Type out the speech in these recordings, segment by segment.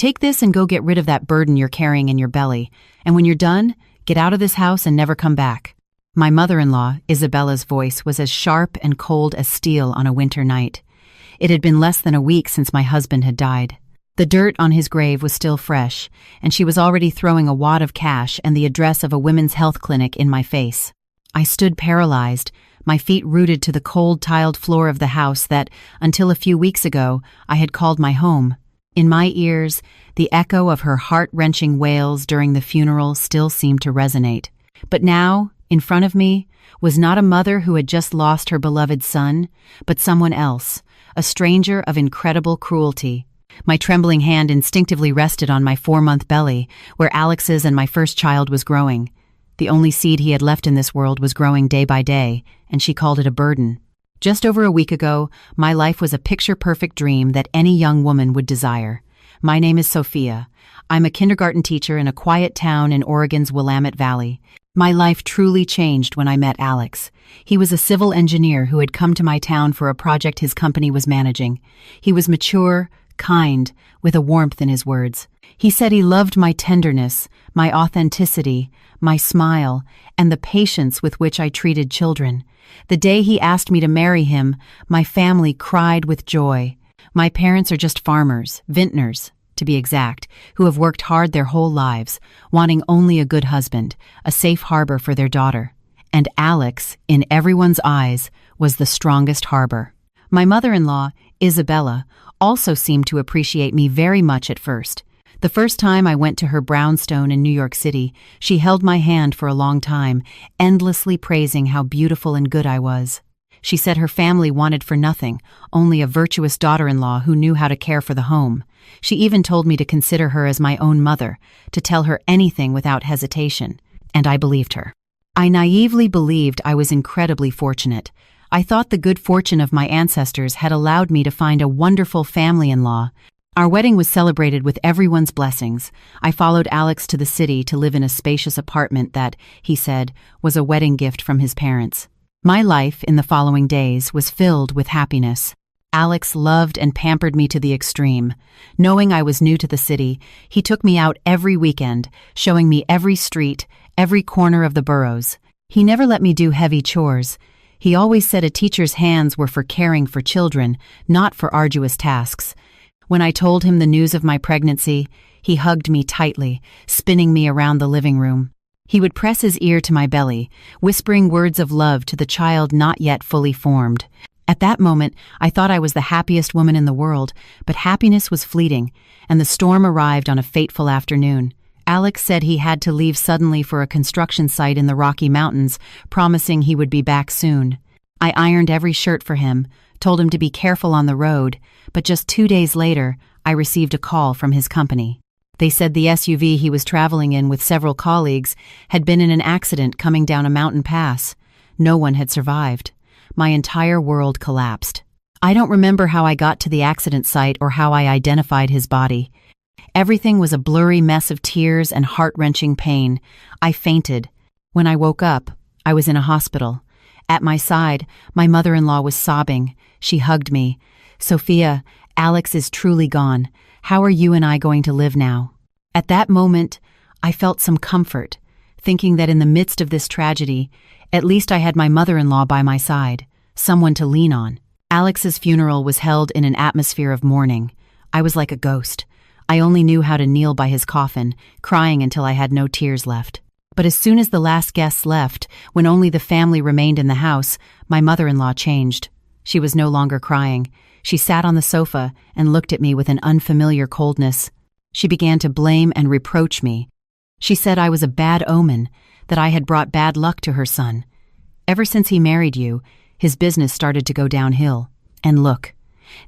Take this and go get rid of that burden you're carrying in your belly, and when you're done, get out of this house and never come back." My mother-in-law, Isabella's voice was as sharp and cold as steel on a winter night. It had been less than a week since my husband had died. The dirt on his grave was still fresh, and she was already throwing a wad of cash and the address of a women's health clinic in my face. I stood paralyzed, my feet rooted to the cold tiled floor of the house that, until a few weeks ago, I had called my home. In my ears, the echo of her heart-wrenching wails during the funeral still seemed to resonate. But now, in front of me, was not a mother who had just lost her beloved son, but someone else, a stranger of incredible cruelty. My trembling hand instinctively rested on my 4-month belly, where Alex's and my first child was growing. The only seed he had left in this world was growing day by day, and she called it a burden. Just over a week ago, my life was a picture-perfect dream that any young woman would desire. My name is Sophia. I'm a kindergarten teacher in a quiet town in Oregon's Willamette Valley. My life truly changed when I met Alex. He was a civil engineer who had come to my town for a project his company was managing. He was mature, kind, with a warmth in his words. He said he loved my tenderness, my authenticity, my smile, and the patience with which I treated children. The day he asked me to marry him, my family cried with joy. My parents are just farmers, vintners, to be exact, who have worked hard their whole lives, wanting only a good husband, a safe harbor for their daughter. And Alex, in everyone's eyes, was the strongest harbor. My mother-in-law, Isabella, also seemed to appreciate me very much at first. The first time I went to her brownstone in New York City, she held my hand for a long time, endlessly praising how beautiful and good I was. She said her family wanted for nothing, only a virtuous daughter-in-law who knew how to care for the home. She even told me to consider her as my own mother, to tell her anything without hesitation, and I believed her. I naively believed I was incredibly fortunate. I thought the good fortune of my ancestors had allowed me to find a wonderful family-in-law. Our wedding was celebrated with everyone's blessings. I followed Alex to the city to live in a spacious apartment that, he said, was a wedding gift from his parents. My life in the following days was filled with happiness. Alex loved and pampered me to the extreme. Knowing I was new to the city, he took me out every weekend, showing me every street, every corner of the boroughs. He never let me do heavy chores. He always said a teacher's hands were for caring for children, not for arduous tasks. When I told him the news of my pregnancy, he hugged me tightly, spinning me around the living room. He would press his ear to my belly, whispering words of love to the child not yet fully formed. At that moment, I thought I was the happiest woman in the world, but happiness was fleeting, and the storm arrived on a fateful afternoon. Alex said he had to leave suddenly for a construction site in the Rocky Mountains, promising he would be back soon. I ironed every shirt for him, told him to be careful on the road, but just 2 days later, I received a call from his company. They said the SUV he was traveling in with several colleagues had been in an accident coming down a mountain pass. No one had survived. My entire world collapsed. I don't remember how I got to the accident site or how I identified his body. Everything was a blurry mess of tears and heart-wrenching pain. I fainted. When I woke up, I was in a hospital. At my side, my mother-in-law was sobbing. She hugged me. "Sophia, Alex is truly gone. How are you and I going to live now?" At that moment, I felt some comfort, thinking that in the midst of this tragedy, at least I had my mother-in-law by my side, someone to lean on. Alex's funeral was held in an atmosphere of mourning. I was like a ghost. I only knew how to kneel by his coffin, crying until I had no tears left. But as soon as the last guests left, when only the family remained in the house, my mother-in-law changed. She was no longer crying. She sat on the sofa and looked at me with an unfamiliar coldness. She began to blame and reproach me. She said I was a bad omen, that I had brought bad luck to her son. Ever since he married you, his business started to go downhill. And look,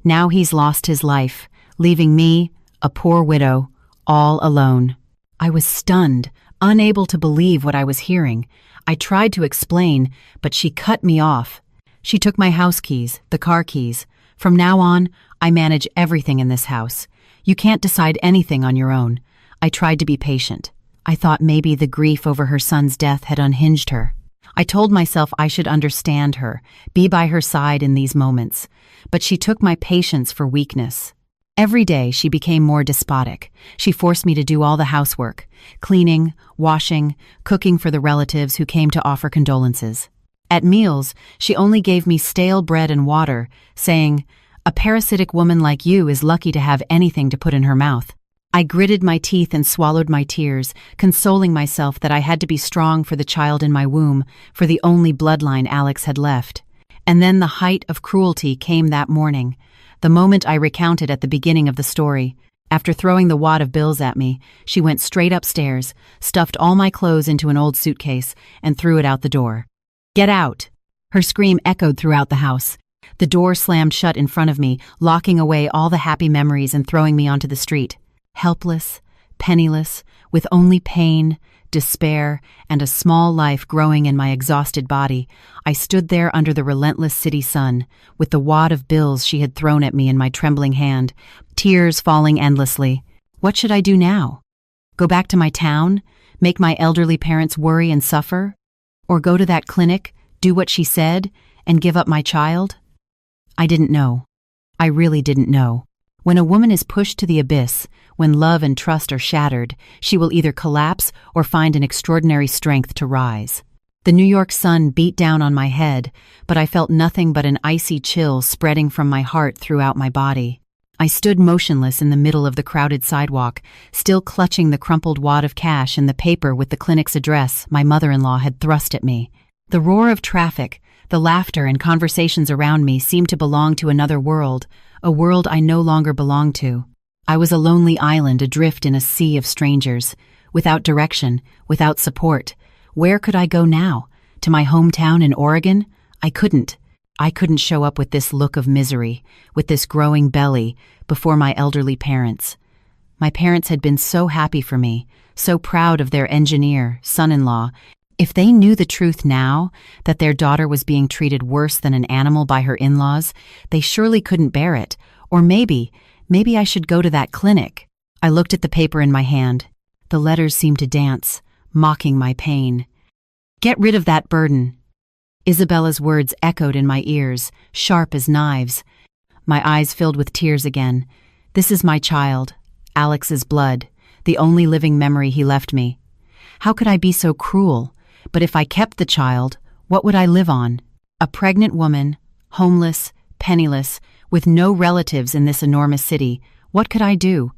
now he's lost his life, leaving me, a poor widow, all alone. I was stunned, unable to believe what I was hearing. I tried to explain, but she cut me off. She took my house keys, the car keys. From now on, I manage everything in this house. You can't decide anything on your own. I tried to be patient. I thought maybe the grief over her son's death had unhinged her. I told myself I should understand her, be by her side in these moments. But she took my patience for weakness. Every day she became more despotic. She forced me to do all the housework, cleaning, washing, cooking for the relatives who came to offer condolences. At meals, she only gave me stale bread and water, saying, "A parasitic woman like you is lucky to have anything to put in her mouth." I gritted my teeth and swallowed my tears, consoling myself that I had to be strong for the child in my womb, for the only bloodline Alex had left. And then the height of cruelty came that morning, the moment I recounted at the beginning of the story. After throwing the wad of bills at me, she went straight upstairs, stuffed all my clothes into an old suitcase, and threw it out the door. "Get out!" Her scream echoed throughout the house. The door slammed shut in front of me, locking away all the happy memories and throwing me onto the street. Helpless, penniless, with only pain, despair, and a small life growing in my exhausted body, I stood there under the relentless city sun, with the wad of bills she had thrown at me in my trembling hand, tears falling endlessly. What should I do now? Go back to my town? Make my elderly parents worry and suffer? Or go to that clinic, do what she said, and give up my child? I didn't know. I really didn't know. When a woman is pushed to the abyss, when love and trust are shattered, she will either collapse or find an extraordinary strength to rise. The New York sun beat down on my head, but I felt nothing but an icy chill spreading from my heart throughout my body. I stood motionless in the middle of the crowded sidewalk, still clutching the crumpled wad of cash and the paper with the clinic's address my mother-in-law had thrust at me. The roar of traffic, the laughter and conversations around me seemed to belong to another world, a world I no longer belonged to. I was a lonely island adrift in a sea of strangers, without direction, without support. Where could I go now? To my hometown in Oregon? I couldn't. I couldn't show up with this look of misery, with this growing belly, before my elderly parents. My parents had been so happy for me, so proud of their engineer, son-in-law. If they knew the truth now, that their daughter was being treated worse than an animal by her in-laws, they surely couldn't bear it. Or maybe I should go to that clinic. I looked at the paper in my hand. The letters seemed to dance, mocking my pain. "Get rid of that burden." Isabella's words echoed in my ears, sharp as knives. My eyes filled with tears again. This is my child, Alex's blood, the only living memory he left me. How could I be so cruel? But if I kept the child, what would I live on? A pregnant woman, homeless, penniless, with no relatives in this enormous city. What could I do?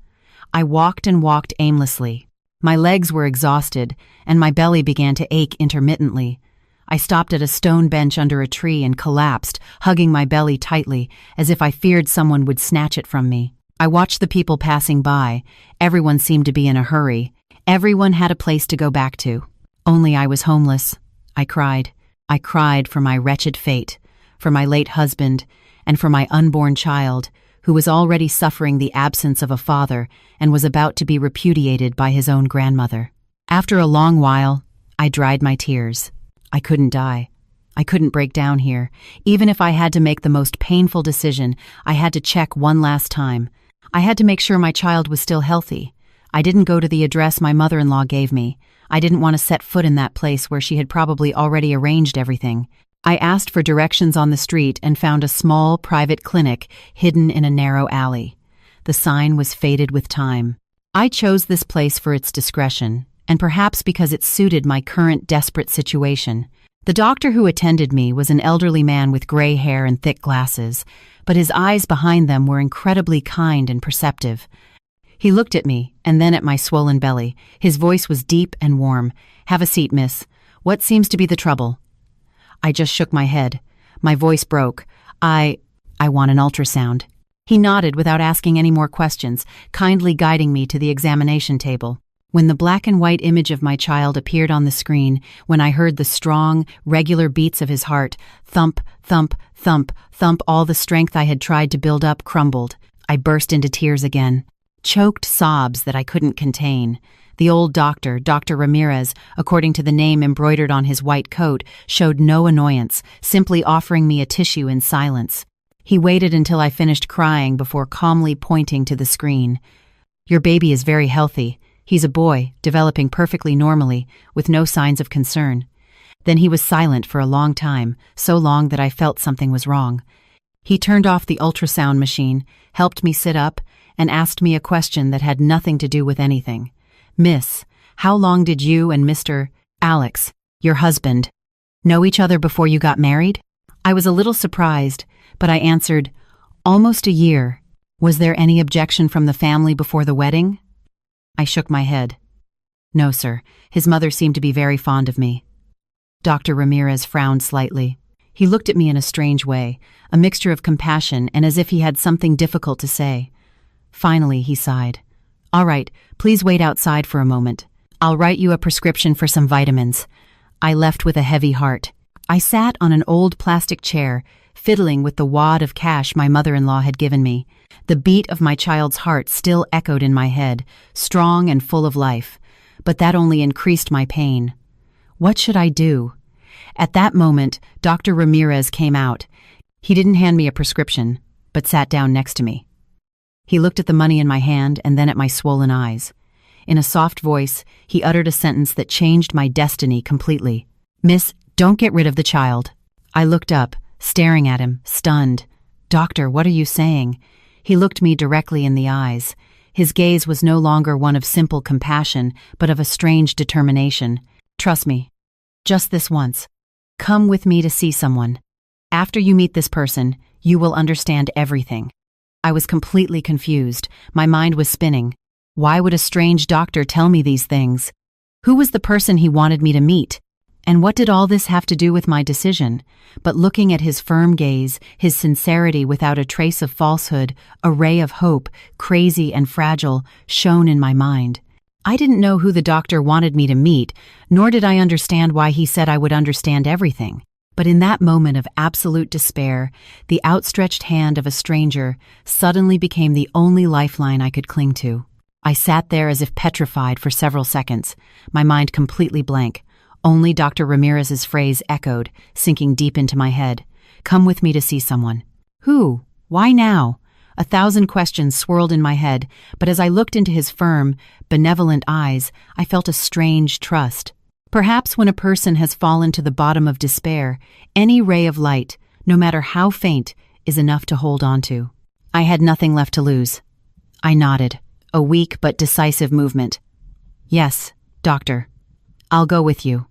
I walked and walked aimlessly. My legs were exhausted, and my belly began to ache intermittently. I stopped at a stone bench under a tree and collapsed, hugging my belly tightly, as if I feared someone would snatch it from me. I watched the people passing by. Everyone seemed to be in a hurry. Everyone had a place to go back to. Only I was homeless. I cried. I cried for my wretched fate, for my late husband, and for my unborn child, who was already suffering the absence of a father and was about to be repudiated by his own grandmother. After a long while, I dried my tears. I couldn't die. I couldn't break down here. Even if I had to make the most painful decision, I had to check one last time. I had to make sure my child was still healthy. I didn't go to the address my mother-in-law gave me. I didn't want to set foot in that place where she had probably already arranged everything. I asked for directions on the street and found a small private clinic hidden in a narrow alley. The sign was faded with time. I chose this place for its discretion, and perhaps because it suited my current desperate situation. The doctor who attended me was an elderly man with gray hair and thick glasses, but his eyes behind them were incredibly kind and perceptive. He looked at me, and then at my swollen belly. His voice was deep and warm. "Have a seat, miss. What seems to be the trouble?" I just shook my head. My voice broke. I want an ultrasound." He nodded without asking any more questions, kindly guiding me to the examination table. When the black and white image of my child appeared on the screen, when I heard the strong, regular beats of his heart, thump, thump, thump, thump, all the strength I had tried to build up crumbled. I burst into tears again. Choked sobs that I couldn't contain. The old doctor, Dr. Ramirez, according to the name embroidered on his white coat, showed no annoyance, simply offering me a tissue in silence. He waited until I finished crying before calmly pointing to the screen. "Your baby is very healthy. He's a boy, developing perfectly normally, with no signs of concern." Then he was silent for a long time, so long that I felt something was wrong. He turned off the ultrasound machine, helped me sit up, and asked me a question that had nothing to do with anything. "Miss, how long did you and Mr. Alex, your husband, know each other before you got married?" I was a little surprised, but I answered, "Almost a year. Was there any objection from the family before the wedding?" I shook my head. "No, sir. His mother seemed to be very fond of me." Dr. Ramirez frowned slightly. He looked at me in a strange way, a mixture of compassion and as if he had something difficult to say. Finally, he sighed. "All right, please wait outside for a moment. I'll write you a prescription for some vitamins." I left with a heavy heart. I sat on an old plastic chair, fiddling with the wad of cash my mother-in-law had given me. The beat of my child's heart still echoed in my head, strong and full of life, but that only increased my pain. What should I do? At that moment, Dr. Ramirez came out. He didn't hand me a prescription, but sat down next to me. He looked at the money in my hand and then at my swollen eyes. In a soft voice, he uttered a sentence that changed my destiny completely. "Miss, don't get rid of the child." I looked up, staring at him, stunned. "Doctor, what are you saying?" He looked me directly in the eyes. His gaze was no longer one of simple compassion, but of a strange determination. "Trust me. Just this once. Come with me to see someone. After you meet this person, you will understand everything." I was completely confused. My mind was spinning. Why would a strange doctor tell me these things? Who was the person he wanted me to meet? And what did all this have to do with my decision? But looking at his firm gaze, his sincerity without a trace of falsehood, a ray of hope, crazy and fragile, shone in my mind. I didn't know who the doctor wanted me to meet, nor did I understand why he said I would understand everything. But in that moment of absolute despair, the outstretched hand of a stranger suddenly became the only lifeline I could cling to. I sat there as if petrified for several seconds, my mind completely blank. Only Dr. Ramirez's phrase echoed, sinking deep into my head. "Come with me to see someone." Who? Why now? 1,000 questions swirled in my head, but as I looked into his firm, benevolent eyes, I felt a strange trust. Perhaps when a person has fallen to the bottom of despair, any ray of light, no matter how faint, is enough to hold on to. I had nothing left to lose. I nodded, a weak but decisive movement. "Yes, doctor. I'll go with you."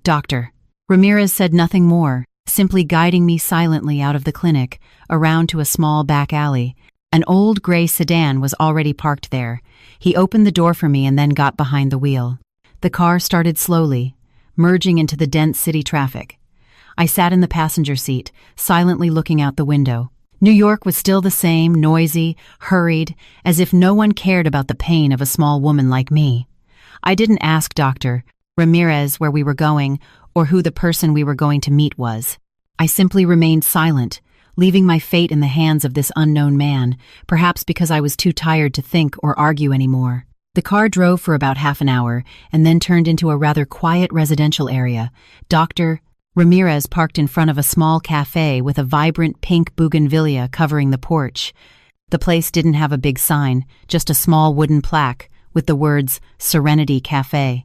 "Doctor." Ramirez said nothing more, simply guiding me silently out of the clinic, around to a small back alley. An old gray sedan was already parked there. He opened the door for me and then got behind the wheel. The car started slowly, merging into the dense city traffic. I sat in the passenger seat, silently looking out the window. New York was still the same, noisy, hurried, as if no one cared about the pain of a small woman like me. I didn't ask Dr. Ramirez where we were going or who the person we were going to meet was. I simply remained silent, leaving my fate in the hands of this unknown man, perhaps because I was too tired to think or argue anymore. The car drove for about half an hour and then turned into a rather quiet residential area. Dr. Ramirez parked in front of a small cafe with a vibrant pink bougainvillea covering the porch. The place didn't have a big sign, just a small wooden plaque with the words Serenity Cafe.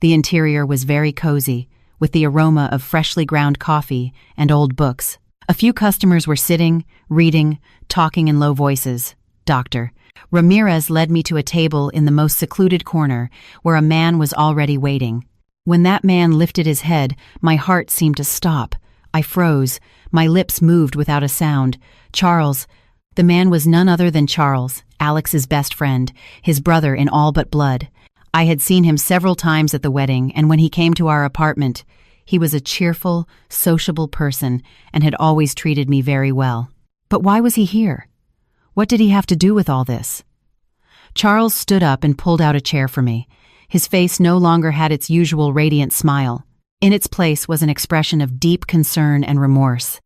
The interior was very cozy, with the aroma of freshly ground coffee and old books. A few customers were sitting, reading, talking in low voices. Dr. Ramirez led me to a table in the most secluded corner, where a man was already waiting. When that man lifted his head, my heart seemed to stop. I froze. My lips moved without a sound. Charles. The man was none other than Charles, Alex's best friend, his brother in all but blood. I had seen him several times at the wedding, and when he came to our apartment, he was a cheerful, sociable person and had always treated me very well. But why was he here? What did he have to do with all this? Charles stood up and pulled out a chair for me. His face no longer had its usual radiant smile. In its place was an expression of deep concern and remorse.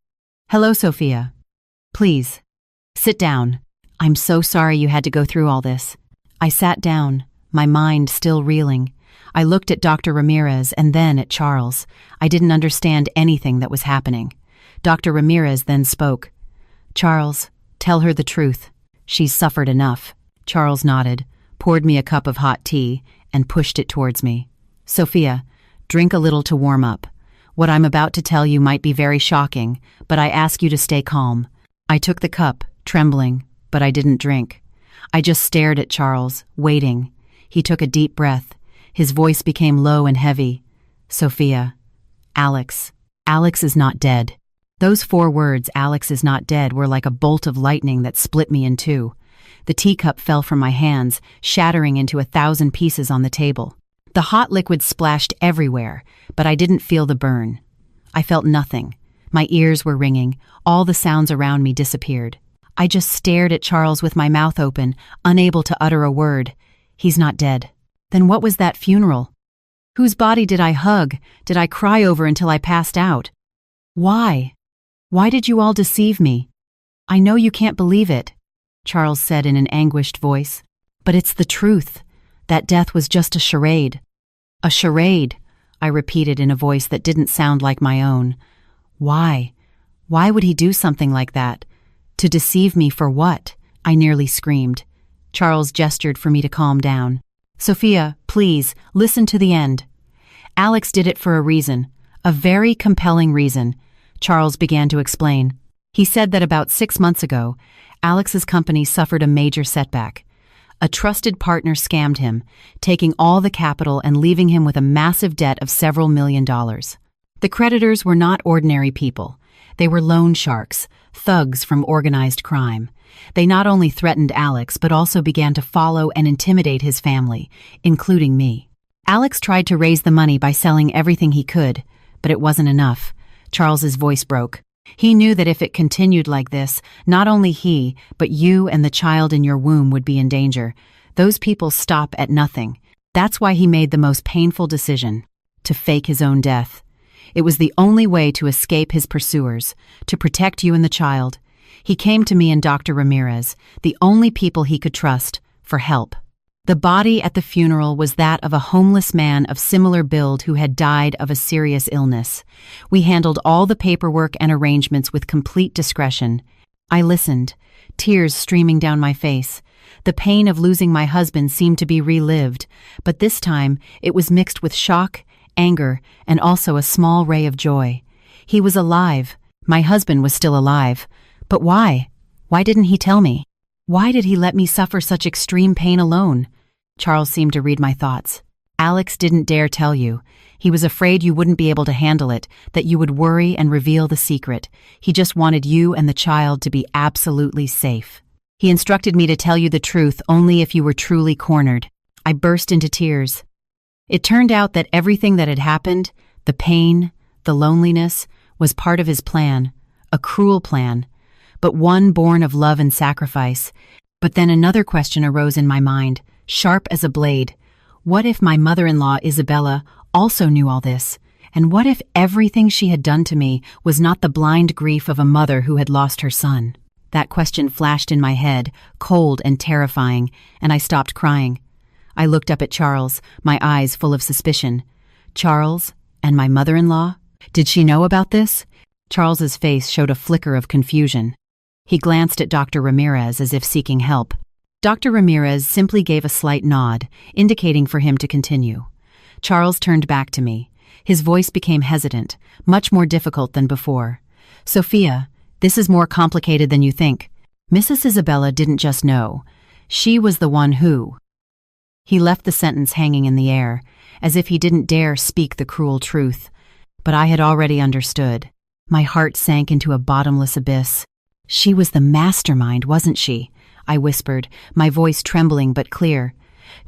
"Hello, Sophia. Please, sit down. I'm so sorry you had to go through all this." I sat down, my mind still reeling. I looked at Dr. Ramirez and then at Charles. I didn't understand anything that was happening. Dr. Ramirez then spoke. "Charles, tell her the truth. She's suffered enough." Charles nodded, poured me a cup of hot tea, and pushed it towards me. "Sophia, drink a little to warm up. What I'm about to tell you might be very shocking, but I ask you to stay calm. I took the cup, trembling, but I didn't drink. I just stared at Charles, waiting. He took a deep breath. His voice became low and heavy. Sophia. Alex. Alex is not dead. Those 4 words, Alex is not dead, were like a bolt of lightning that split me in two. The teacup fell from my hands, shattering into 1,000 pieces on the table. The hot liquid splashed everywhere, but I didn't feel the burn. I felt nothing. My ears were ringing. All the sounds around me disappeared. I just stared at Charles with my mouth open, unable to utter a word. He's not dead. Then what was that funeral? Whose body did I hug? Did I cry over until I passed out? Why? Why did you all deceive me? I know you can't believe it, Charles said in an anguished voice. But it's the truth. That death was just a charade. A charade, I repeated in a voice that didn't sound like my own. Why? Why would he do something like that? To deceive me for what? I nearly screamed. Charles gestured for me to calm down. Sophia, please, listen to the end. Alex did it for a reason, a very compelling reason, Charles began to explain. He said that about 6 months ago, Alex's company suffered a major setback. A trusted partner scammed him, taking all the capital and leaving him with a massive debt of several $1 million. The creditors were not ordinary people. They were loan sharks, thugs from organized crime. They not only threatened Alex, but also began to follow and intimidate his family, including me. Alex tried to raise the money by selling everything he could, but it wasn't enough. Charles's voice broke. He knew that if it continued like this, not only he, but you and the child in your womb would be in danger. Those people stop at nothing. That's why he made the most painful decision, to fake his own death. It was the only way to escape his pursuers, to protect you and the child. He came to me and Dr. Ramirez, the only people he could trust, for help. The body at the funeral was that of a homeless man of similar build who had died of a serious illness. We handled all the paperwork and arrangements with complete discretion. I listened, tears streaming down my face. The pain of losing my husband seemed to be relived, but this time it was mixed with shock, anger, and also a small ray of joy. He was alive. My husband was still alive. But why? Why didn't he tell me? Why did he let me suffer such extreme pain alone? Charles seemed to read my thoughts. Alex didn't dare tell you. He was afraid you wouldn't be able to handle it, that you would worry and reveal the secret. He just wanted you and the child to be absolutely safe. He instructed me to tell you the truth only if you were truly cornered. I burst into tears. It turned out that everything that had happened, the pain, the loneliness, was part of his plan, a cruel plan, but one born of love and sacrifice. But then another question arose in my mind, sharp as a blade. What if my mother-in-law, Isabella, also knew all this? And what if everything she had done to me was not the blind grief of a mother who had lost her son? That question flashed in my head, cold and terrifying, and I stopped crying. I looked up at Charles, my eyes full of suspicion. Charles? And my mother-in-law? Did she know about this? Charles's face showed a flicker of confusion. He glanced at Dr. Ramirez as if seeking help. Dr. Ramirez simply gave a slight nod, indicating for him to continue. Charles turned back to me. His voice became hesitant, much more difficult than before. Sophia, this is more complicated than you think. Mrs. Isabella didn't just know. She was the one who... He left the sentence hanging in the air, as if he didn't dare speak the cruel truth. But I had already understood. My heart sank into a bottomless abyss. She was the mastermind, wasn't she? I whispered, my voice trembling but clear.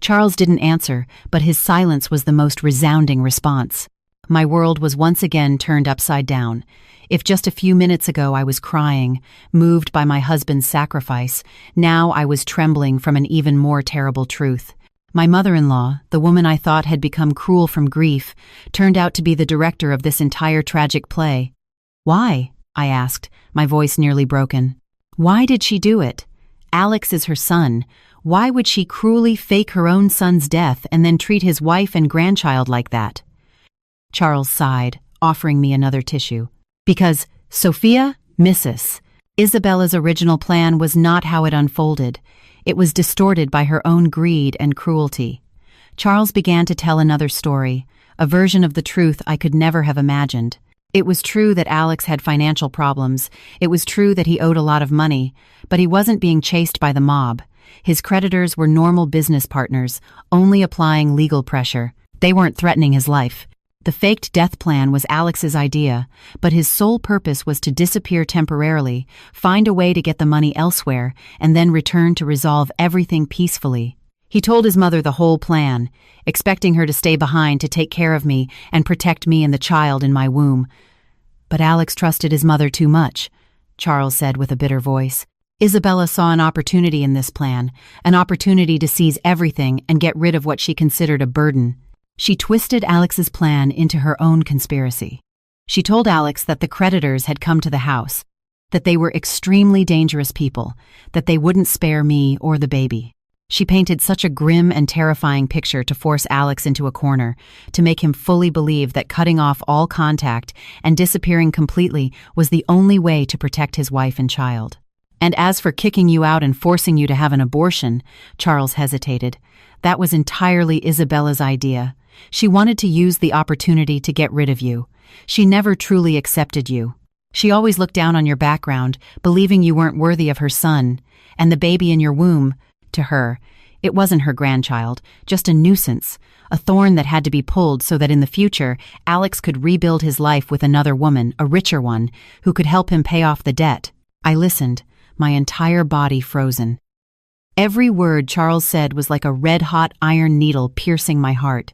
Charles didn't answer, but his silence was the most resounding response. My world was once again turned upside down. If just a few minutes ago I was crying, moved by my husband's sacrifice, now I was trembling from an even more terrible truth. My mother-in-law, the woman I thought had become cruel from grief, turned out to be the director of this entire tragic play. Why? I asked, my voice nearly broken. Why did she do it? Alex is her son. Why would she cruelly fake her own son's death and then treat his wife and grandchild like that? Charles sighed, offering me another tissue. Because, Sophia, Mrs. Isabella's original plan was not how it unfolded. It was distorted by her own greed and cruelty. Charles began to tell another story, a version of the truth I could never have imagined. It was true that Alex had financial problems. It was true that he owed a lot of money, but he wasn't being chased by the mob. His creditors were normal business partners, only applying legal pressure. They weren't threatening his life. The faked death plan was Alex's idea, but his sole purpose was to disappear temporarily, find a way to get the money elsewhere, and then return to resolve everything peacefully. He told his mother the whole plan, expecting her to stay behind to take care of me and protect me and the child in my womb. But Alex trusted his mother too much, Charles said with a bitter voice. Isabella saw an opportunity in this plan, an opportunity to seize everything and get rid of what she considered a burden. She twisted Alex's plan into her own conspiracy. She told Alex that the creditors had come to the house, that they were extremely dangerous people, that they wouldn't spare me or the baby. She painted such a grim and terrifying picture to force Alex into a corner, to make him fully believe that cutting off all contact and disappearing completely was the only way to protect his wife and child. And as for kicking you out and forcing you to have an abortion, Charles hesitated. That was entirely Isabella's idea. She wanted to use the opportunity to get rid of you. She never truly accepted you. She always looked down on your background, believing you weren't worthy of her son, and the baby in your womb. To her, it wasn't her grandchild, just a nuisance, a thorn that had to be pulled so that in the future, Alex could rebuild his life with another woman, a richer one, who could help him pay off the debt. I listened, my entire body frozen. Every word Charles said was like a red-hot iron needle piercing my heart.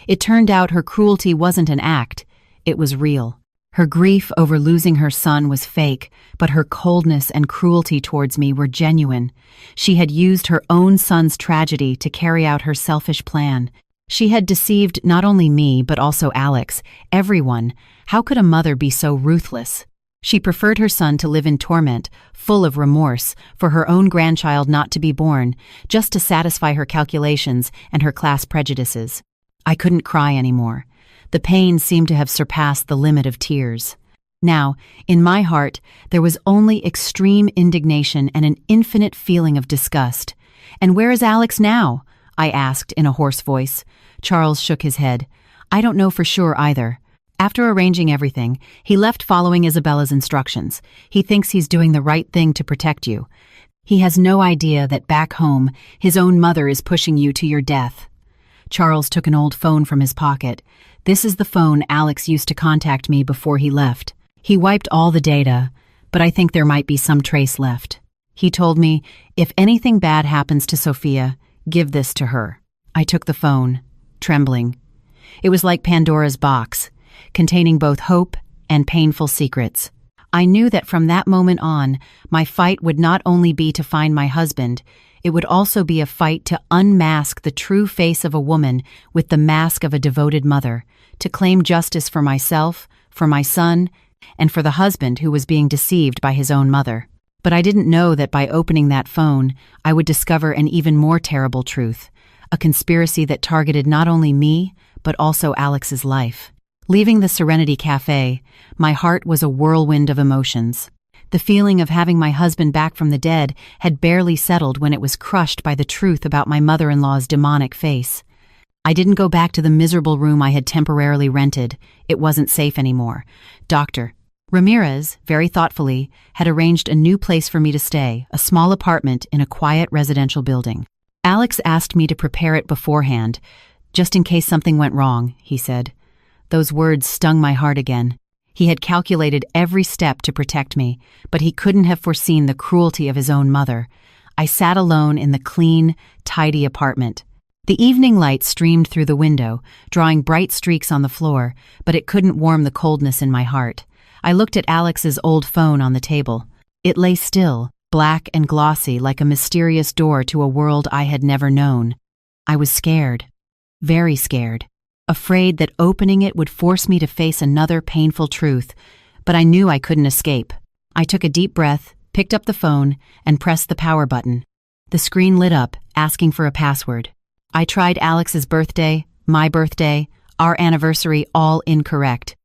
It turned out her cruelty wasn't an act, it was real. Her grief over losing her son was fake, but her coldness and cruelty towards me were genuine. She had used her own son's tragedy to carry out her selfish plan. She had deceived not only me, but also Alex, everyone. How could a mother be so ruthless? She preferred her son to live in torment, full of remorse, for her own grandchild not to be born, just to satisfy her calculations and her class prejudices. I couldn't cry anymore. The pain seemed to have surpassed the limit of tears. Now, in my heart, there was only extreme indignation and an infinite feeling of disgust. "And where is Alex now?" I asked in a hoarse voice. Charles shook his head. "I don't know for sure either. After arranging everything, he left following Isabella's instructions. He thinks he's doing the right thing to protect you. He has no idea that back home, his own mother is pushing you to your death." Charles took an old phone from his pocket. "This is the phone Alex used to contact me before he left. He wiped all the data, but I think there might be some trace left. He told me, if anything bad happens to Sophia, give this to her." I took the phone, trembling. It was like Pandora's box, containing both hope and painful secrets. I knew that from that moment on, my fight would not only be to find my husband, it would also be a fight to unmask the true face of a woman with the mask of a devoted mother, to claim justice for myself, for my son, and for the husband who was being deceived by his own mother. But I didn't know that by opening that phone, I would discover an even more terrible truth, a conspiracy that targeted not only me, but also Alex's life. Leaving the Serenity Cafe, my heart was a whirlwind of emotions. The feeling of having my husband back from the dead had barely settled when it was crushed by the truth about my mother-in-law's demonic face. I didn't go back to the miserable room I had temporarily rented. It wasn't safe anymore. Dr. Ramirez, very thoughtfully, had arranged a new place for me to stay, a small apartment in a quiet residential building. Alex asked me to prepare it beforehand, just in case something went wrong, he said. Those words stung my heart again. He had calculated every step to protect me, but he couldn't have foreseen the cruelty of his own mother. I sat alone in the clean, tidy apartment. The evening light streamed through the window, drawing bright streaks on the floor, but it couldn't warm the coldness in my heart. I looked at Alex's old phone on the table. It lay still, black and glossy like a mysterious door to a world I had never known. I was scared, very scared. Afraid that opening it would force me to face another painful truth, but I knew I couldn't escape. I took a deep breath, picked up the phone, and pressed the power button. The screen lit up, asking for a password. I tried Alex's birthday, my birthday, our anniversary, all incorrect.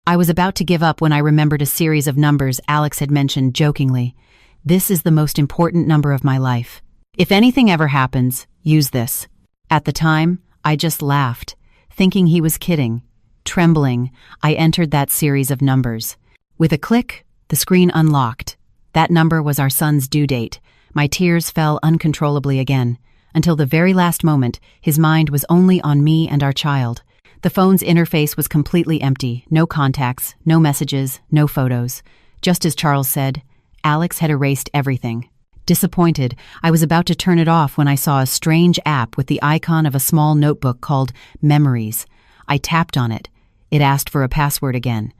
I was about to give up when I remembered a series of numbers Alex had mentioned jokingly. "This is the most important number of my life. If anything ever happens, use this." At the time, I just laughed, thinking he was kidding. Trembling, I entered that series of numbers. With a click, the screen unlocked. That number was our son's due date. My tears fell uncontrollably again. Until the very last moment, his mind was only on me and our child. The phone's interface was completely empty. No contacts, no messages, no photos. Just as Charles said, Alex had erased everything. Disappointed, I was about to turn it off when I saw a strange app with the icon of a small notebook called Memories. I tapped on it. It asked for a password again.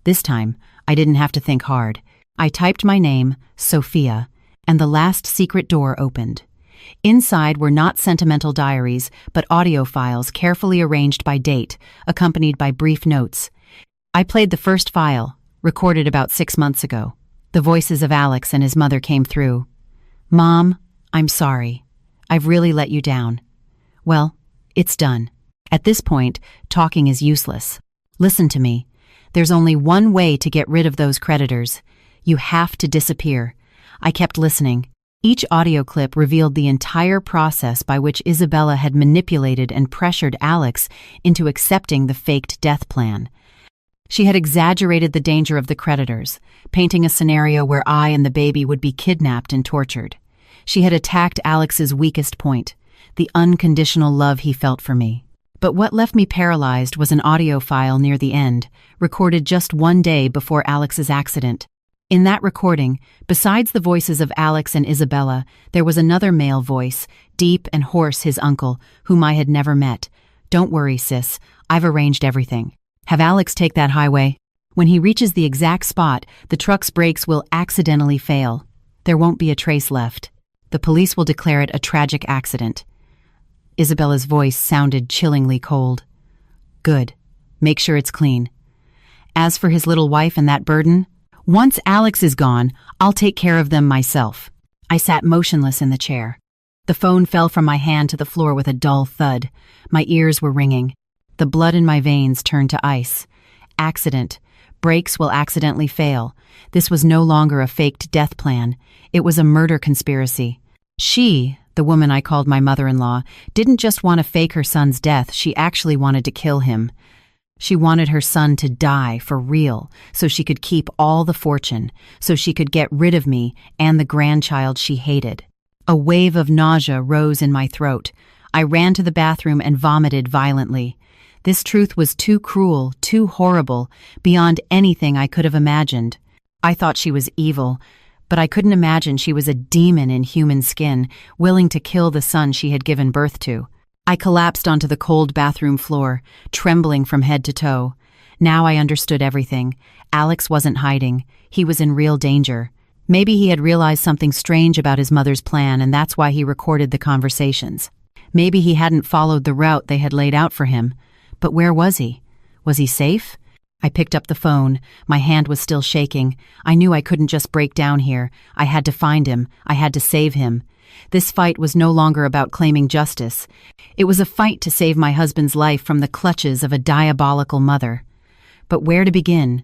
This time, I didn't have to think hard. I typed my name, Sophia, and the last secret door opened. Inside were not sentimental diaries, but audio files carefully arranged by date, accompanied by brief notes. I played the first file, recorded about 6 months ago. The voices of Alex and his mother came through. "Mom, I'm sorry. I've really let you down. Well, it's done. At this point, talking is useless. Listen to me. There's only one way to get rid of those creditors. You have to disappear." I kept listening. Each audio clip revealed the entire process by which Isabella had manipulated and pressured Alex into accepting the faked death plan. She had exaggerated the danger of the creditors, painting a scenario where I and the baby would be kidnapped and tortured. She had attacked Alex's weakest point, the unconditional love he felt for me. But what left me paralyzed was an audio file near the end, recorded just 1 day before Alex's accident. In that recording, besides the voices of Alex and Isabella, there was another male voice, deep and hoarse, his uncle, whom I had never met. "Don't worry, sis. I've arranged everything. Have Alex take that highway. When he reaches the exact spot, the truck's brakes will accidentally fail. There won't be a trace left. The police will declare it a tragic accident." Isabella's voice sounded chillingly cold. "Good. Make sure it's clean. As for his little wife and that burden, once Alex is gone, I'll take care of them myself." I sat motionless in the chair. The phone fell from my hand to the floor with a dull thud. My ears were ringing. The blood in my veins turned to ice. Accident. Brakes will accidentally fail. This was no longer a faked death plan. It was a murder conspiracy. She, the woman I called my mother-in-law, didn't just want to fake her son's death, she actually wanted to kill him. She wanted her son to die for real, so she could keep all the fortune, so she could get rid of me and the grandchild she hated. A wave of nausea rose in my throat. I ran to the bathroom and vomited violently. This truth was too cruel, too horrible, beyond anything I could have imagined. I thought she was evil, but I couldn't imagine she was a demon in human skin, willing to kill the son she had given birth to. I collapsed onto the cold bathroom floor, trembling from head to toe. Now I understood everything. Alex wasn't hiding. He was in real danger. Maybe he had realized something strange about his mother's plan, and that's why he recorded the conversations. Maybe he hadn't followed the route they had laid out for him. But where was he? Was he safe? I picked up the phone. My hand was still shaking. I knew I couldn't just break down here. I had to find him. I had to save him. This fight was no longer about claiming justice. It was a fight to save my husband's life from the clutches of a diabolical mother. But where to begin?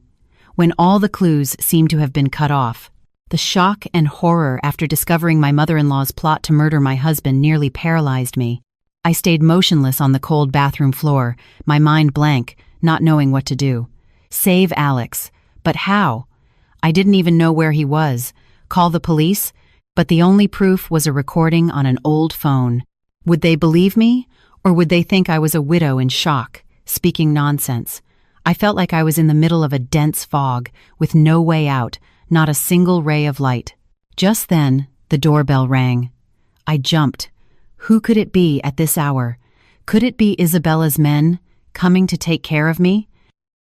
When all the clues seemed to have been cut off, the shock and horror after discovering my mother-in-law's plot to murder my husband nearly paralyzed me. I stayed motionless on the cold bathroom floor, my mind blank, not knowing what to do. Save Alex. But how? I didn't even know where he was. Call the police? But the only proof was a recording on an old phone. Would they believe me? Or would they think I was a widow in shock, speaking nonsense? I felt like I was in the middle of a dense fog, with no way out, not a single ray of light. Just then, the doorbell rang. I jumped. Who could it be at this hour? Could it be Isabella's men, coming to take care of me?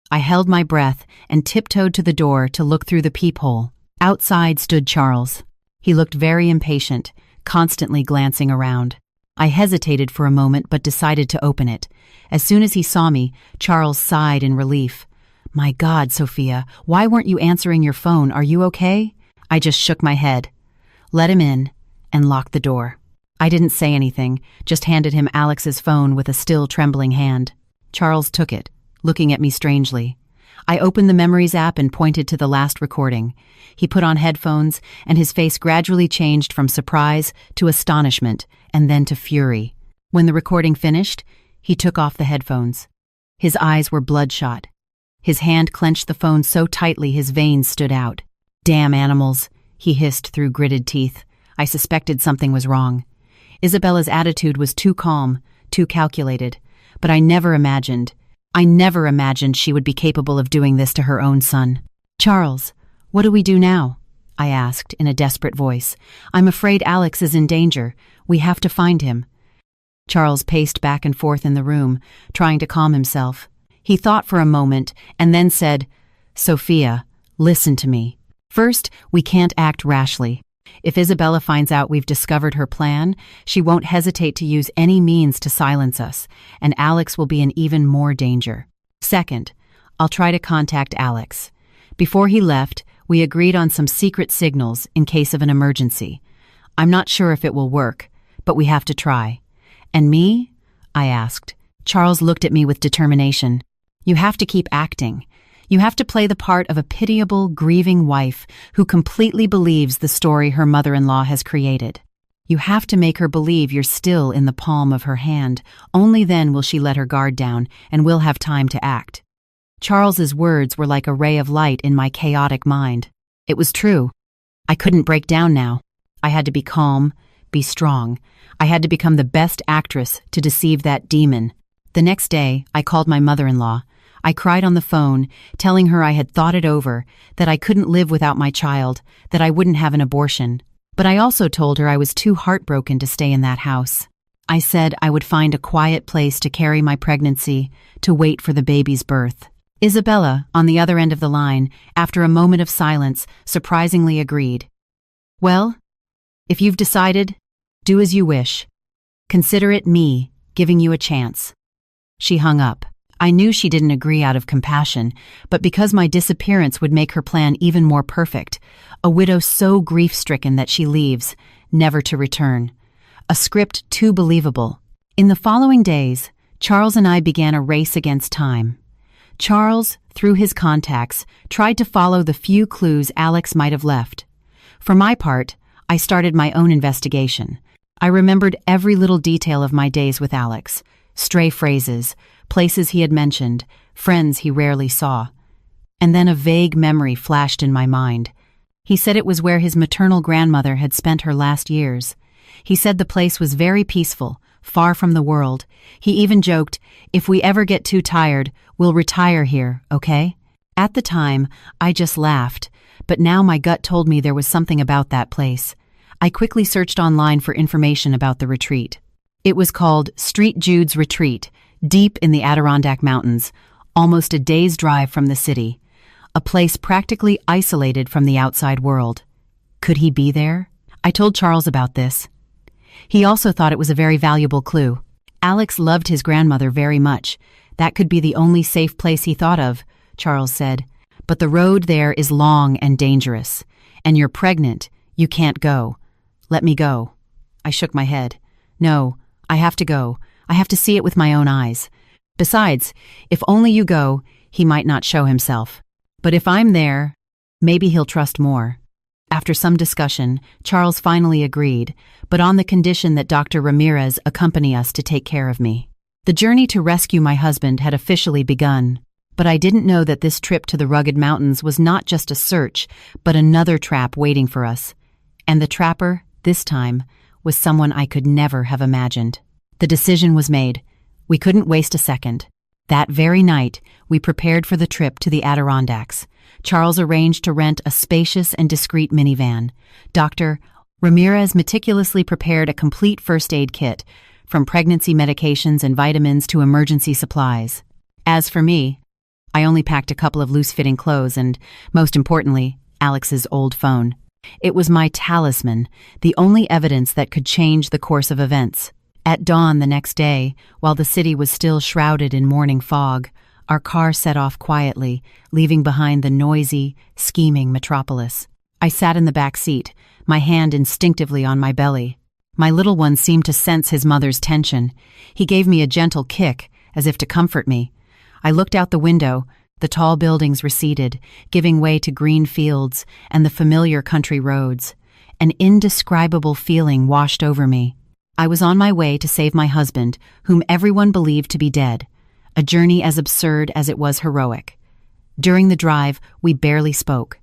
I held my breath and tiptoed to the door to look through the peephole. Outside stood Charles. He looked very impatient, constantly glancing around. I hesitated for a moment but decided to open it. As soon as he saw me, Charles sighed in relief. "My God, Sophia, why weren't you answering your phone? Are you okay?" I just shook my head. Let him in and locked the door. I didn't say anything, just handed him Alex's phone with a still trembling hand. Charles took it, looking at me strangely. I opened the Memories app and pointed to the last recording. He put on headphones, and his face gradually changed from surprise to astonishment, and then to fury. When the recording finished, he took off the headphones. His eyes were bloodshot. His hand clenched the phone so tightly his veins stood out. "Damn animals," he hissed through gritted teeth. I suspected something was wrong. Isabella's attitude was too calm, too calculated, but I never imagined she would be capable of doing this to her own son. "Charles, what do we do now?" I asked in a desperate voice. "I'm afraid Alex is in danger. We have to find him." Charles paced back and forth in the room, trying to calm himself. He thought for a moment and then said, "Sophia, listen to me. First, we can't act rashly. If Isabella finds out we've discovered her plan, she won't hesitate to use any means to silence us, and Alex will be in even more danger. Second, I'll try to contact Alex. Before he left, we agreed on some secret signals in case of an emergency. I'm not sure if it will work, but we have to try." "And me?" I asked. Charles looked at me with determination. "You have to keep acting. You have to play the part of a pitiable, grieving wife who completely believes the story her mother-in-law has created. You have to make her believe you're still in the palm of her hand. Only then will she let her guard down, and we'll have time to act." Charles's words were like a ray of light in my chaotic mind. It was true. I couldn't break down now. I had to be calm, be strong. I had to become the best actress to deceive that demon. The next day, I called my mother-in-law. I cried on the phone, telling her I had thought it over, that I couldn't live without my child, that I wouldn't have an abortion. But I also told her I was too heartbroken to stay in that house. I said I would find a quiet place to carry my pregnancy, to wait for the baby's birth. Isabella, on the other end of the line, after a moment of silence, surprisingly agreed. "Well, if you've decided, do as you wish. Consider it me giving you a chance." She hung up. I knew she didn't agree out of compassion, but because my disappearance would make her plan even more perfect. A widow so grief-stricken that she leaves, never to return. A script too believable. In the following days, Charles and I began a race against time. Charles, through his contacts, tried to follow the few clues Alex might have left. For my part, I started my own investigation. I remembered every little detail of my days with Alex. Stray phrases, places he had mentioned, friends he rarely saw. And then a vague memory flashed in my mind. He said it was where his maternal grandmother had spent her last years. He said the place was very peaceful, far from the world. He even joked, "If we ever get too tired, we'll retire here, okay?" At the time, I just laughed, but now my gut told me there was something about that place. I quickly searched online for information about the retreat. It was called Street Jude's Retreat, deep in the Adirondack Mountains, almost a day's drive from the city, a place practically isolated from the outside world. Could he be there? I told Charles about this. He also thought it was a very valuable clue. Alex loved his grandmother very much. That could be the only safe place he thought of, Charles said. But the road there is long and dangerous. And you're pregnant. You can't go. Let me go. I shook my head. No, I have to go. I have to see it with my own eyes. Besides, if only you go, he might not show himself. But if I'm there, maybe he'll trust more. After some discussion, Charles finally agreed, but on the condition that Dr. Ramirez accompany us to take care of me. The journey to rescue my husband had officially begun, but I didn't know that this trip to the rugged mountains was not just a search, but another trap waiting for us. And the trapper, this time, was someone I could never have imagined. The decision was made. We couldn't waste a second. That very night, we prepared for the trip to the Adirondacks. Charles arranged to rent a spacious and discreet minivan. Dr. Ramirez meticulously prepared a complete first aid kit, from pregnancy medications and vitamins to emergency supplies. As for me, I only packed a couple of loose-fitting clothes and, most importantly, Alex's old phone. It was my talisman, the only evidence that could change the course of events. At dawn the next day, while the city was still shrouded in morning fog, our car set off quietly, leaving behind the noisy, scheming metropolis. I sat in the back seat, my hand instinctively on my belly. My little one seemed to sense his mother's tension. He gave me a gentle kick, as if to comfort me. I looked out the window. The tall buildings receded, giving way to green fields and the familiar country roads. An indescribable feeling washed over me. I was on my way to save my husband, whom everyone believed to be dead. a journey as absurd as it was heroic. During the drive, we barely spoke.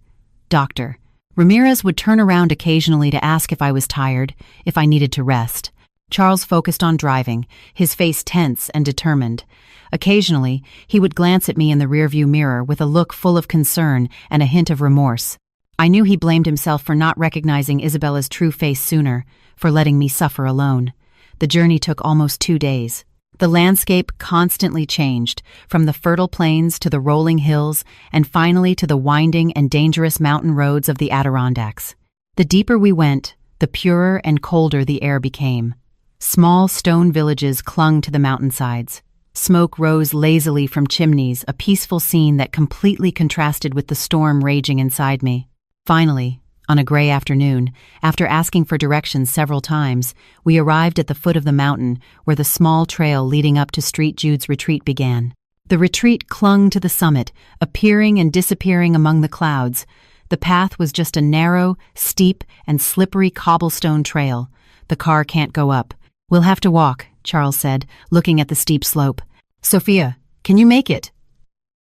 Doctor Ramirez would turn around occasionally to ask if I was tired, if I needed to rest. Charles focused on driving, his face tense and determined. Occasionally, he would glance at me in the rearview mirror with a look full of concern and a hint of remorse. I knew he blamed himself for not recognizing Isabella's true face sooner, for letting me suffer alone. The journey took almost 2 days. The landscape constantly changed, from the fertile plains to the rolling hills, and finally to the winding and dangerous mountain roads of the Adirondacks. The deeper we went, the purer and colder the air became. Small stone villages clung to the mountainsides. Smoke rose lazily from chimneys, a peaceful scene that completely contrasted with the storm raging inside me. Finally, on a gray afternoon, after asking for directions several times, we arrived at the foot of the mountain where the small trail leading up to Street Jude's retreat began. The retreat clung to the summit, appearing and disappearing among the clouds. The path was just a narrow, steep, and slippery cobblestone trail. The car can't go up. We'll have to walk, Charles said, looking at the steep slope. Sophia, can you make it?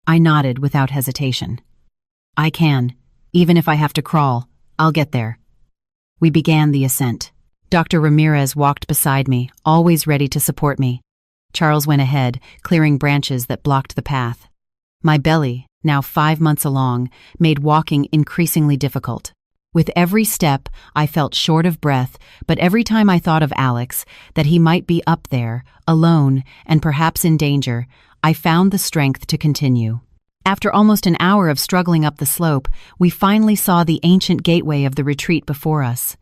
I nodded without hesitation. I can, even if I have to crawl. I'll get there. We began the ascent. Dr. Ramirez walked beside me, always ready to support me. Charles went ahead, clearing branches that blocked the path. My belly, now 5 months along, made walking increasingly difficult. With every step, I felt short of breath, but every time I thought of Alex, that he might be up there, alone, and perhaps in danger, I found the strength to continue. After almost an hour of struggling up the slope, we finally saw the ancient gateway of the retreat before us.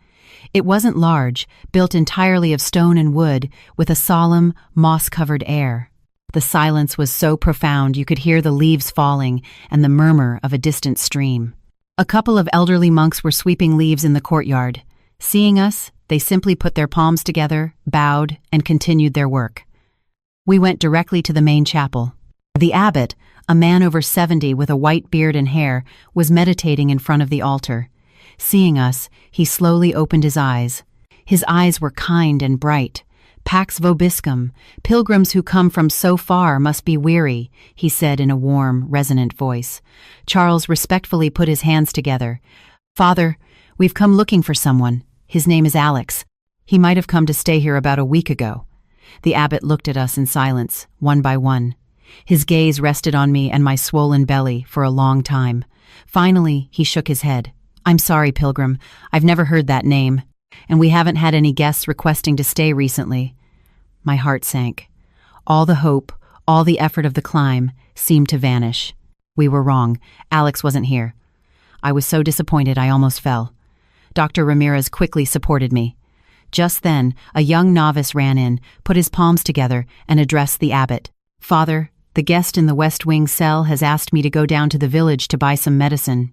It wasn't large, built entirely of stone and wood, with a solemn, moss-covered air. The silence was so profound you could hear the leaves falling and the murmur of a distant stream. A couple of elderly monks were sweeping leaves in the courtyard. Seeing us, they simply put their palms together, bowed, and continued their work. We went directly to the main chapel. The abbot, a man over 70 with a white beard and hair, was meditating in front of the altar. Seeing us, he slowly opened his eyes. His eyes were kind and bright. "Pax vobiscum, pilgrims who come from so far must be weary," he said in a warm, resonant voice. Charles respectfully put his hands together. "Father, we've come looking for someone. His name is Alex. He might have come to stay here about a week ago." The abbot looked at us in silence, one by one. His gaze rested on me and my swollen belly for a long time. Finally, he shook his head. "I'm sorry, pilgrim. I've never heard that name. And we haven't had any guests requesting to stay recently." My heart sank. All the hope, all the effort of the climb seemed to vanish. We were wrong. Alex wasn't here. I was so disappointed I almost fell. Dr. Ramirez quickly supported me. Just then, a young novice ran in, put his palms together, and addressed the abbot. "Father, the guest in the West Wing cell has asked me to go down to the village to buy some medicine."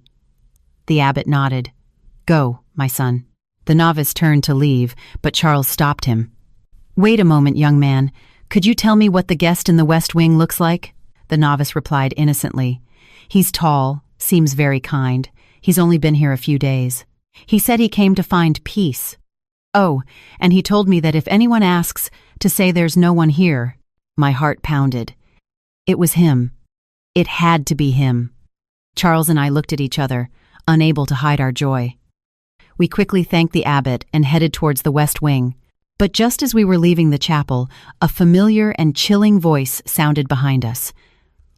The abbot nodded. "Go, my son." The novice turned to leave, but Charles stopped him. "Wait a moment, young man. Could you tell me what the guest in the West Wing looks like?" The novice replied innocently. "He's tall, seems very kind. He's only been here a few days. He said he came to find peace. Oh, and he told me that if anyone asks, to say there's no one here." My heart pounded. It was him. It had to be him. Charles and I looked at each other, unable to hide our joy. We quickly thanked the abbot and headed towards the West Wing. But just as we were leaving the chapel, a familiar and chilling voice sounded behind us.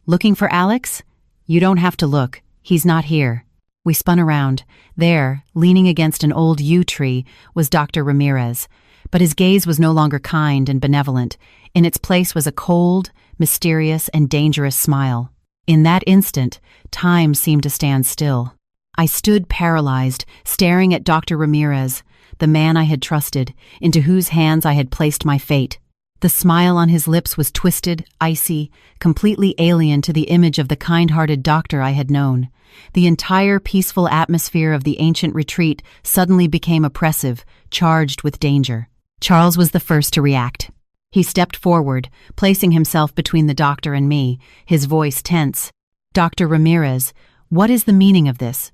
"Looking for Alex? You don't have to look. He's not here." We spun around. There, leaning against an old yew tree, was Dr. Ramirez. But his gaze was no longer kind and benevolent. In its place was a cold, mysterious, and dangerous smile. In that instant, time seemed to stand still. I stood paralyzed, staring at Dr. Ramirez, the man I had trusted, into whose hands I had placed my fate. The smile on his lips was twisted, icy, completely alien to the image of the kind-hearted doctor I had known. The entire peaceful atmosphere of the ancient retreat suddenly became oppressive, charged with danger. Charles was the first to react. He stepped forward, placing himself between the doctor and me, his voice tense. "Dr. Ramirez, what is the meaning of this?"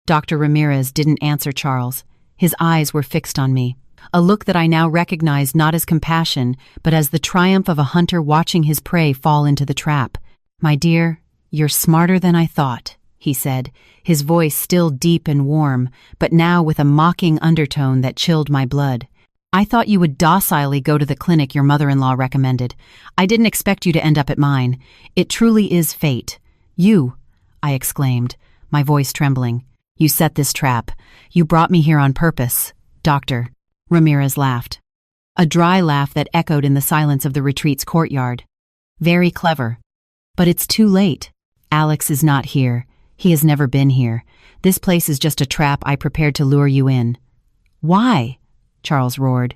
Dr. Ramirez didn't answer Charles. His eyes were fixed on me. a look that I now recognized not as compassion, but as the triumph of a hunter watching his prey fall into the trap. "My dear, you're smarter than I thought," he said, his voice still deep and warm, but now with a mocking undertone that chilled my blood. "I thought you would docilely go to the clinic your mother-in-law recommended. I didn't expect you to end up at mine. It truly is fate." "You," I exclaimed, my voice trembling. "You set this trap. You brought me here on purpose, Doctor." Ramirez laughed. A dry laugh that echoed in the silence of the retreat's courtyard. "Very clever. But it's too late. Alex is not here. He has never been here. This place is just a trap I prepared to lure you in." "Why?" Charles roared.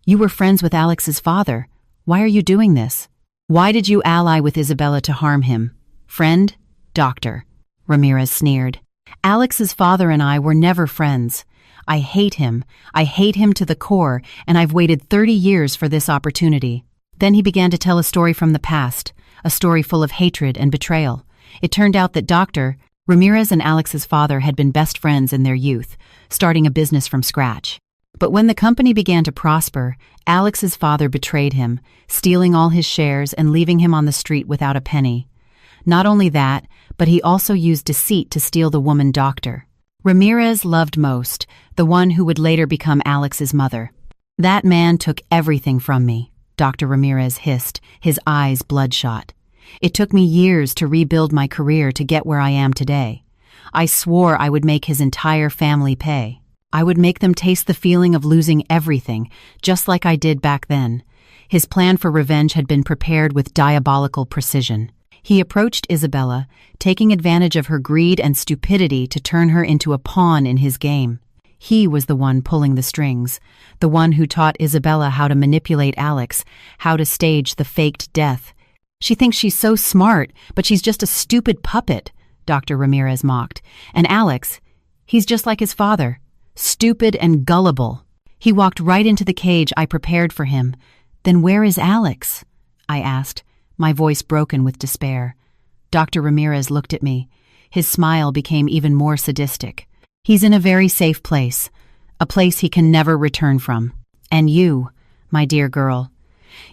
"You were friends with Alex's father. Why are you doing this? Why did you ally with Isabella to harm him?" "Friend? Doctor," Ramirez sneered. "Alex's father and I were never friends. I hate him. I hate him to the core, and I've waited 30 years for this opportunity." Then he began to tell a story from the past, a story full of hatred and betrayal. It turned out that Dr. Ramirez and Alex's father had been best friends in their youth, starting a business from scratch. But when the company began to prosper, Alex's father betrayed him, stealing all his shares and leaving him on the street without a penny. Not only that, but he also used deceit to steal the woman Doctor Ramirez loved most, the one who would later become Alex's mother. "That man took everything from me," Dr. Ramirez hissed, his eyes bloodshot. "It took me years to rebuild my career to get where I am today. I swore I would make his entire family pay. I would make them taste the feeling of losing everything, just like I did back then." His plan for revenge had been prepared with diabolical precision. He approached Isabella, taking advantage of her greed and stupidity to turn her into a pawn in his game. He was the one pulling the strings, the one who taught Isabella how to manipulate Alex, how to stage the faked death. "She thinks she's so smart, but she's just a stupid puppet," Dr. Ramirez mocked. "And Alex, he's just like his father. Stupid and gullible." He walked right into the cage I prepared for him. "Then where is Alex?" I asked, my voice broken with despair. Dr. Ramirez looked at me. His smile became even more sadistic. "He's in a very safe place, a place he can never return from. And you, my dear girl,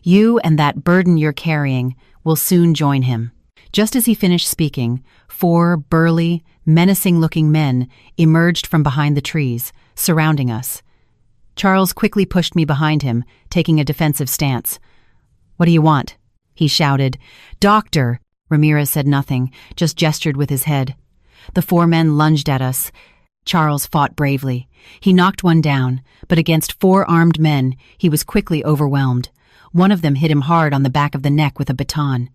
you and that burden you're carrying will soon join him." Just as he finished speaking, 4 burly, menacing-looking men emerged from behind the trees, surrounding us. Charles quickly pushed me behind him, taking a defensive stance. "What do you want?" he shouted. "Doctor!" Ramirez said nothing, just gestured with his head. The 4 men lunged at us. Charles fought bravely. He knocked one down, but against 4 armed men, he was quickly overwhelmed. One of them hit him hard on the back of the neck with a baton.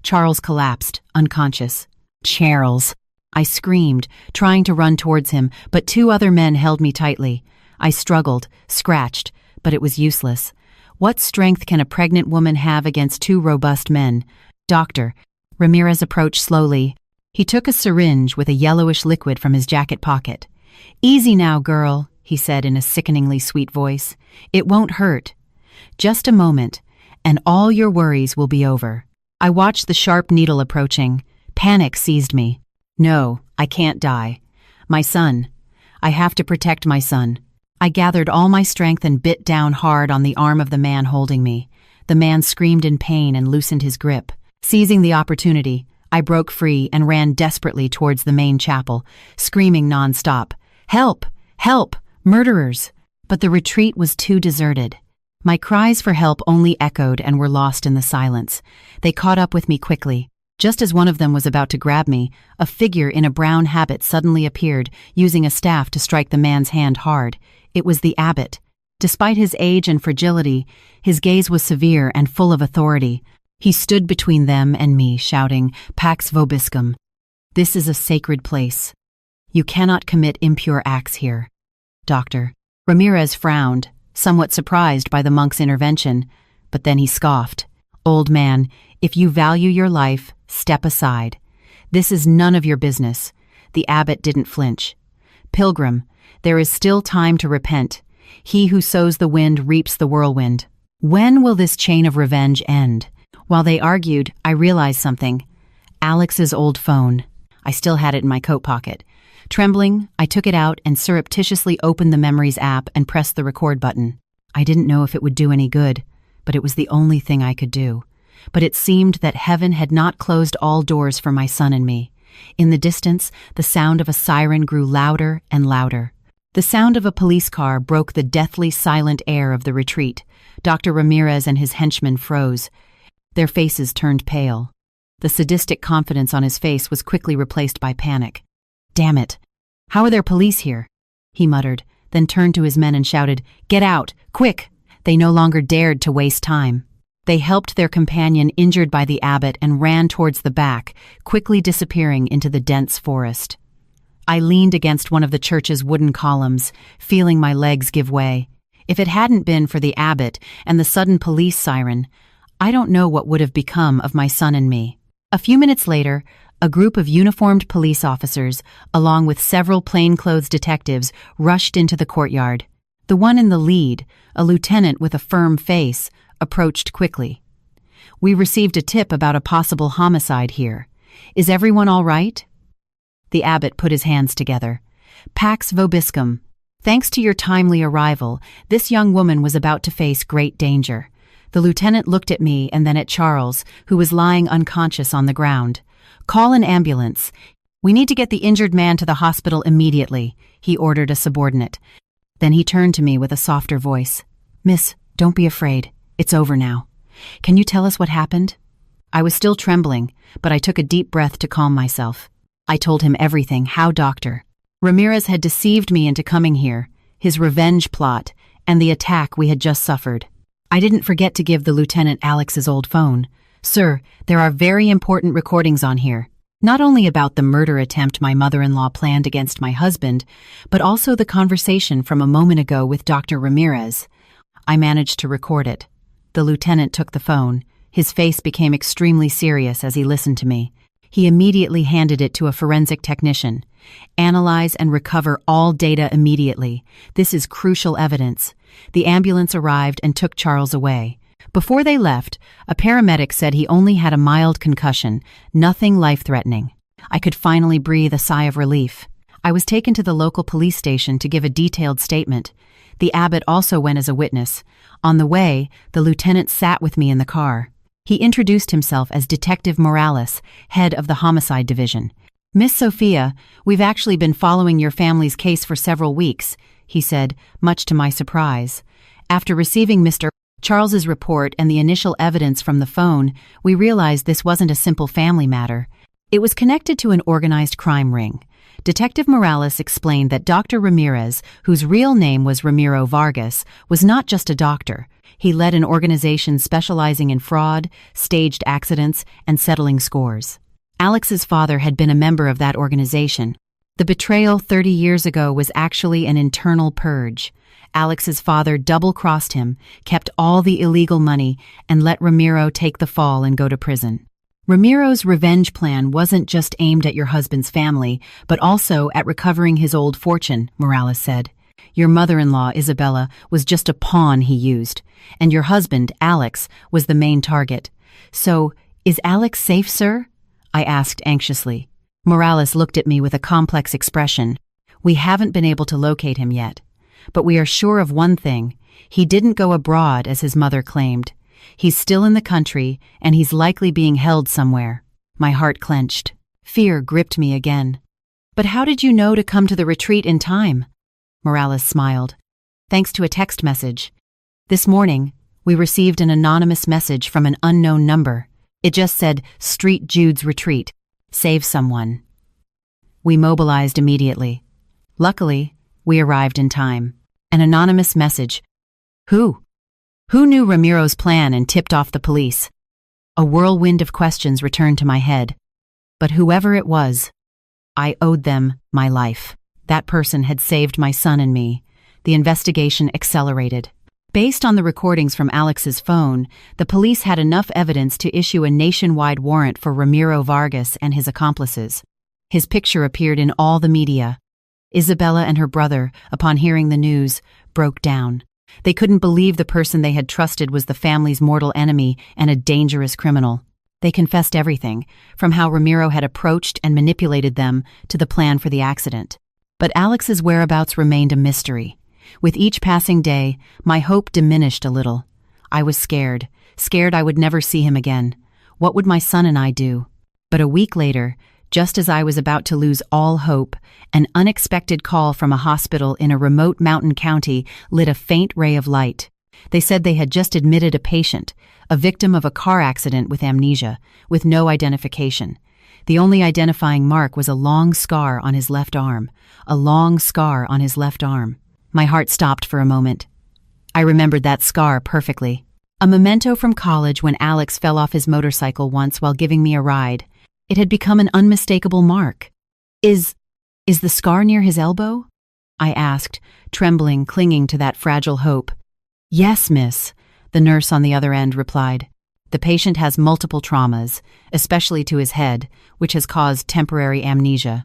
Charles collapsed, unconscious. "Charles!" I screamed, trying to run towards him, but 2 other men held me tightly. I struggled, scratched, but it was useless. What strength can a pregnant woman have against 2 robust men? "Doctor," Ramirez approached slowly. He took a syringe with a yellowish liquid from his jacket pocket. "Easy now, girl," he said in a sickeningly sweet voice. "It won't hurt. Just a moment, and all your worries will be over." I watched the sharp needle approaching. Panic seized me. "No, I can't die. My son. I have to protect my son." I gathered all my strength and bit down hard on the arm of the man holding me. The man screamed in pain and loosened his grip. Seizing the opportunity, I broke free and ran desperately towards the main chapel, screaming nonstop, "Help! Help! Murderers!" But the retreat was too deserted. My cries for help only echoed and were lost in the silence. They caught up with me quickly. Just as one of them was about to grab me, a figure in a brown habit suddenly appeared, using a staff to strike the man's hand hard. It was the abbot. Despite his age and fragility, his gaze was severe and full of authority. He stood between them and me, shouting, "Pax vobiscum." "This is a sacred place. You cannot commit impure acts here." "Doctor." Ramirez frowned, somewhat surprised by the monk's intervention, but then he scoffed. "Old man, if you value your life, step aside. This is none of your business." The abbot didn't flinch. "Pilgrim, there is still time to repent. He who sows the wind reaps the whirlwind. When will this chain of revenge end?" While they argued, I realized something. Alex's old phone. I still had it in my coat pocket. Trembling, I took it out and surreptitiously opened the Memories app and pressed the record button. I didn't know if it would do any good, but it was the only thing I could do. But it seemed that heaven had not closed all doors for my son and me. In the distance, the sound of a siren grew louder and louder. The sound of a police car broke the deathly silent air of the retreat. Dr. Ramirez and his henchmen froze. Their faces turned pale. The sadistic confidence on his face was quickly replaced by panic. "Damn it! How are there police here?" he muttered, then turned to his men and shouted, "Get out! Quick!" They no longer dared to waste time. They helped their companion injured by the abbot and ran towards the back, quickly disappearing into the dense forest. I leaned against one of the church's wooden columns, feeling my legs give way. If it hadn't been for the abbot and the sudden police siren, I don't know what would have become of my son and me. A few minutes later, a group of uniformed police officers, along with several plainclothes detectives, rushed into the courtyard. The one in the lead, a lieutenant with a firm face, approached quickly. "We received a tip about a possible homicide here. Is everyone all right?" The abbot put his hands together. "Pax vobiscum. Thanks to your timely arrival, this young woman was about to face great danger." The lieutenant looked at me and then at Charles, who was lying unconscious on the ground. "Call an ambulance. We need to get the injured man to the hospital immediately," he ordered a subordinate. Then he turned to me with a softer voice. "Miss, don't be afraid. It's over now. Can you tell us what happened?" I was still trembling, but I took a deep breath to calm myself. I told him everything, how Dr. Ramirez had deceived me into coming here, his revenge plot, and the attack we had just suffered. I didn't forget to give the lieutenant Alex's old phone. "Sir, there are very important recordings on here. Not only about the murder attempt my mother-in-law planned against my husband, but also the conversation from a moment ago with Dr. Ramirez." I managed to record it. The lieutenant took the phone. His face became extremely serious as he listened to me. He immediately handed it to a forensic technician. "Analyze and recover all data immediately. This is crucial evidence." The ambulance arrived and took Charles away. Before they left, a paramedic said he only had a mild concussion, nothing life-threatening. I could finally breathe a sigh of relief. I was taken to the local police station to give a detailed statement. The abbot also went as a witness. On the way, the lieutenant sat with me in the car. He introduced himself as Detective Morales, head of the Homicide Division. "Miss Sophia, we've actually been following your family's case for several weeks," he said, much to my surprise. "After receiving Mr. Charles's report and the initial evidence from the phone, we realized this wasn't a simple family matter. It was connected to an organized crime ring." Detective Morales explained that Dr. Ramirez, whose real name was Ramiro Vargas, was not just a doctor. He led an organization specializing in fraud, staged accidents, and settling scores. Alex's father had been a member of that organization. The betrayal 30 years ago was actually an internal purge. Alex's father double-crossed him, kept all the illegal money, and let Ramiro take the fall and go to prison. Ramiro's revenge plan wasn't just aimed at your husband's family, but also at recovering his old fortune, Morales said. Your mother-in-law, Isabella, was just a pawn he used, and your husband, Alex, was the main target. "So, is Alex safe, sir?" I asked anxiously. Morales looked at me with a complex expression. "We haven't been able to locate him yet. But we are sure of one thing. He didn't go abroad, as his mother claimed. He's still in the country, and he's likely being held somewhere." My heart clenched. Fear gripped me again. "But how did you know to come to the retreat in time?" Morales smiled. "Thanks to a text message. This morning, we received an anonymous message from an unknown number. It just said, 'Street Jude's Retreat. Save someone.' We mobilized immediately. Luckily, we arrived in time. An anonymous message. Who? Who knew Ramiro's plan and tipped off the police? A whirlwind of questions returned to my head. But whoever it was, I owed them my life. That person had saved my son and me. The investigation accelerated. Based on the recordings from Alex's phone, the police had enough evidence to issue a nationwide warrant for Ramiro Vargas and his accomplices. His picture appeared in all the media. Isabella and her brother, upon hearing the news, broke down. They couldn't believe the person they had trusted was the family's mortal enemy and a dangerous criminal. They confessed everything, from how Ramiro had approached and manipulated them to the plan for the accident. But Alex's whereabouts remained a mystery. With each passing day, my hope diminished a little. I was scared I would never see him again. What would my son and I do? But a week later, just as I was about to lose all hope, an unexpected call from a hospital in a remote mountain county lit a faint ray of light. They said they had just admitted a patient, a victim of a car accident with amnesia, with no identification. The only identifying mark was a long scar on his left arm. A long scar on his left arm. My heart stopped for a moment. I remembered that scar perfectly. A memento from college when Alex fell off his motorcycle once while giving me a ride. It had become an unmistakable mark. Is the scar near his elbow? I asked, trembling, clinging to that fragile hope. Yes, miss, the nurse on the other end replied. The patient has multiple traumas, especially to his head, which has caused temporary amnesia.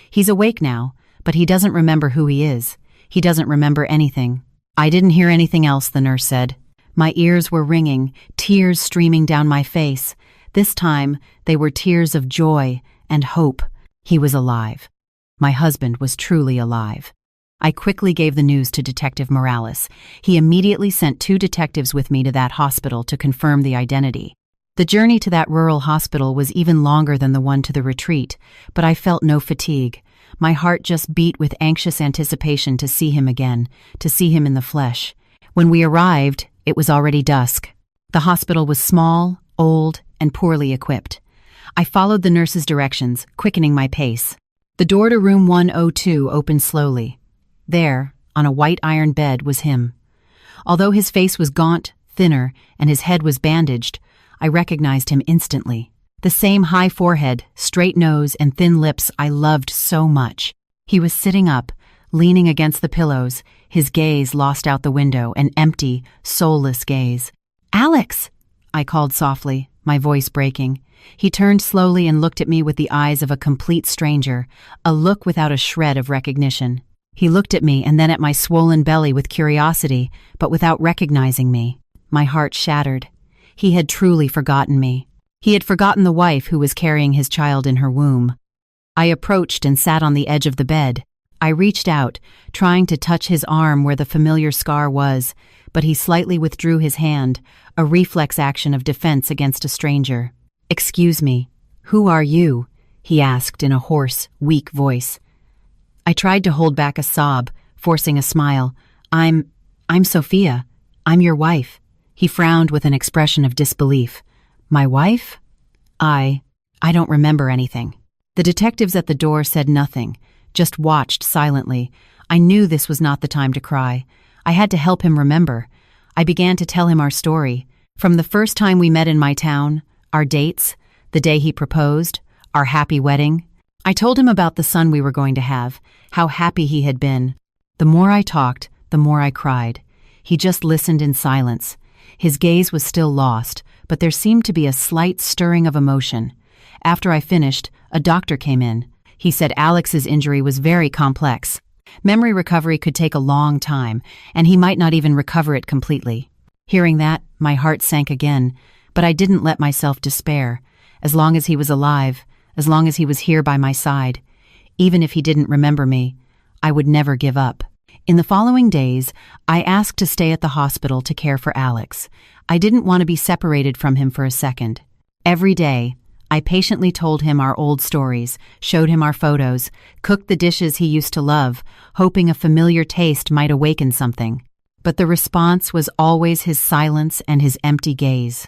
He's awake now, but he doesn't remember who he is. He doesn't remember anything. I didn't hear anything else, the nurse said. My ears were ringing, tears streaming down my face. This time, they were tears of joy and hope. He was alive. My husband was truly alive. I quickly gave the news to Detective Morales. He immediately sent 2 detectives with me to that hospital to confirm the identity. The journey to that rural hospital was even longer than the one to the retreat, but I felt no fatigue. My heart just beat with anxious anticipation to see him again, to see him in the flesh. When we arrived, it was already dusk. The hospital was small, old, and poorly equipped. I followed the nurse's directions, quickening my pace. The door to room 102 opened slowly. There, on a white iron bed, was him. Although his face was gaunt, thinner, and his head was bandaged, I recognized him instantly. The same high forehead, straight nose, and thin lips I loved so much. He was sitting up, leaning against the pillows, his gaze lost out the window, an empty, soulless gaze. "Alex!" I called softly, my voice breaking. He turned slowly and looked at me with the eyes of a complete stranger, a look without a shred of recognition. He looked at me and then at my swollen belly with curiosity, but without recognizing me. My heart shattered. He had truly forgotten me. He had forgotten the wife who was carrying his child in her womb. I approached and sat on the edge of the bed. I reached out, trying to touch his arm where the familiar scar was, but he slightly withdrew his hand, a reflex action of defense against a stranger. "Excuse me, who are you?" he asked in a hoarse, weak voice. I tried to hold back a sob, forcing a smile. I'm Sophia. I'm your wife." He frowned with an expression of disbelief. "My wife? I don't remember anything." The detectives at the door said nothing, just watched silently. I knew this was not the time to cry. I had to help him remember. I began to tell him our story. From the first time we met in my town, our dates, the day he proposed, our happy wedding. I told him about the son we were going to have, how happy he had been. The more I talked, the more I cried. He just listened in silence. His gaze was still lost, but there seemed to be a slight stirring of emotion. After I finished, a doctor came in. He said Alex's injury was very complex. Memory recovery could take a long time, and he might not even recover it completely. Hearing that, my heart sank again, but I didn't let myself despair. As long as he was alive, as long as he was here by my side, even if he didn't remember me, I would never give up. In the following days, I asked to stay at the hospital to care for Alex. I didn't want to be separated from him for a second. Every day, I patiently told him our old stories, showed him our photos, cooked the dishes he used to love, hoping a familiar taste might awaken something. But the response was always his silence and his empty gaze.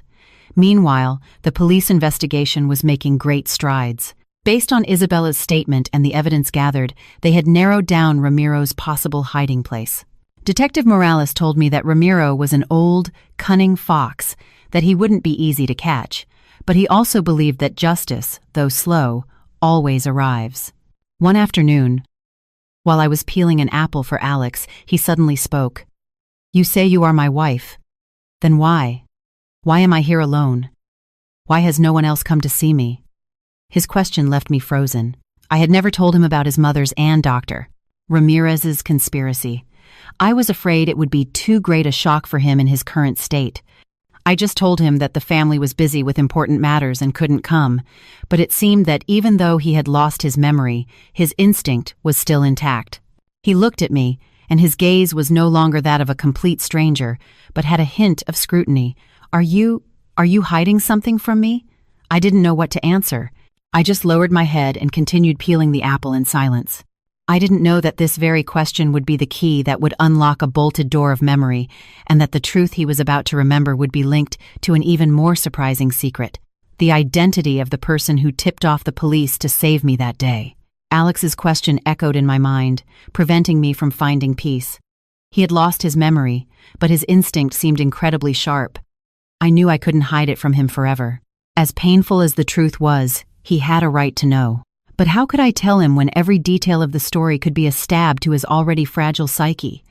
Meanwhile, the police investigation was making great strides. Based on Isabella's statement and the evidence gathered, they had narrowed down Ramiro's possible hiding place. Detective Morales told me that Ramiro was an old, cunning fox, that he wouldn't be easy to catch, but he also believed that justice, though slow, always arrives. One afternoon, while I was peeling an apple for Alex, he suddenly spoke. "You say you are my wife. Then why? Why am I here alone? Why has no one else come to see me?" His question left me frozen. I had never told him about his mother's and Dr. Ramirez's conspiracy. I was afraid it would be too great a shock for him in his current state. I just told him that the family was busy with important matters and couldn't come, but it seemed that even though he had lost his memory, his instinct was still intact. He looked at me, and his gaze was no longer that of a complete stranger, but had a hint of scrutiny. Are you hiding something from me?" I didn't know what to answer. I just lowered my head and continued peeling the apple in silence. I didn't know that this very question would be the key that would unlock a bolted door of memory, and that the truth he was about to remember would be linked to an even more surprising secret: the identity of the person who tipped off the police to save me that day. Alex's question echoed in my mind, preventing me from finding peace. He had lost his memory, but his instinct seemed incredibly sharp. I knew I couldn't hide it from him forever. As painful as the truth was, he had a right to know. But how could I tell him when every detail of the story could be a stab to his already fragile psyche?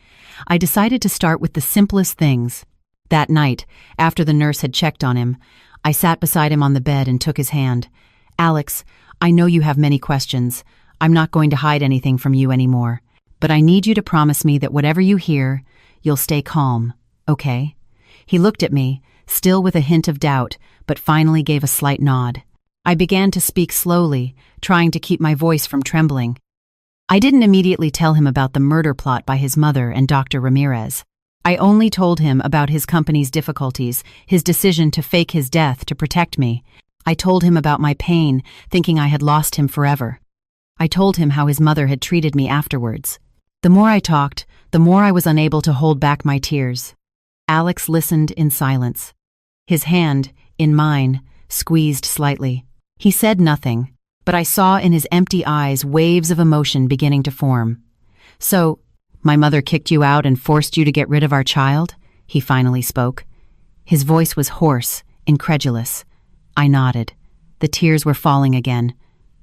I decided to start with the simplest things. That night, after the nurse had checked on him, I sat beside him on the bed and took his hand. "Alex, I know you have many questions. I'm not going to hide anything from you anymore. But I need you to promise me that whatever you hear, you'll stay calm, okay?" He looked at me, still with a hint of doubt, but finally gave a slight nod. I began to speak slowly, trying to keep my voice from trembling. I didn't immediately tell him about the murder plot by his mother and Dr. Ramirez. I only told him about his company's difficulties, his decision to fake his death to protect me. I told him about my pain, thinking I had lost him forever. I told him how his mother had treated me afterwards. The more I talked, the more I was unable to hold back my tears. Alex listened in silence. His hand, in mine, squeezed slightly. He said nothing, but I saw in his empty eyes waves of emotion beginning to form. "So, my mother kicked you out and forced you to get rid of our child?" he finally spoke. His voice was hoarse, incredulous. I nodded. The tears were falling again,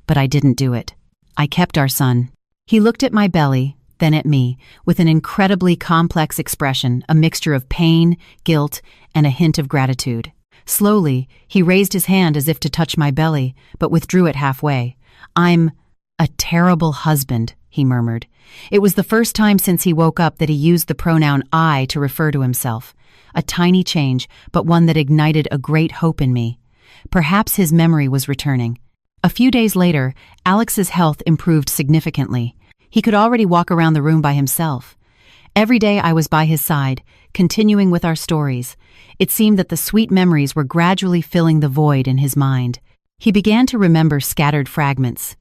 but I didn't do it. I kept our son. He looked at my belly, then at me, with an incredibly complex expression, a mixture of pain, guilt, and a hint of gratitude. Slowly, he raised his hand as if to touch my belly, but withdrew it halfway. "I'm a terrible husband," he murmured. It was the first time since he woke up that he used the pronoun I to refer to himself. A tiny change, but one that ignited a great hope in me. Perhaps his memory was returning. A few days later, Alex's health improved significantly. He could already walk around the room by himself. Every day I was by his side, continuing with our stories. It seemed that the sweet memories were gradually filling the void in his mind. He began to remember scattered fragments.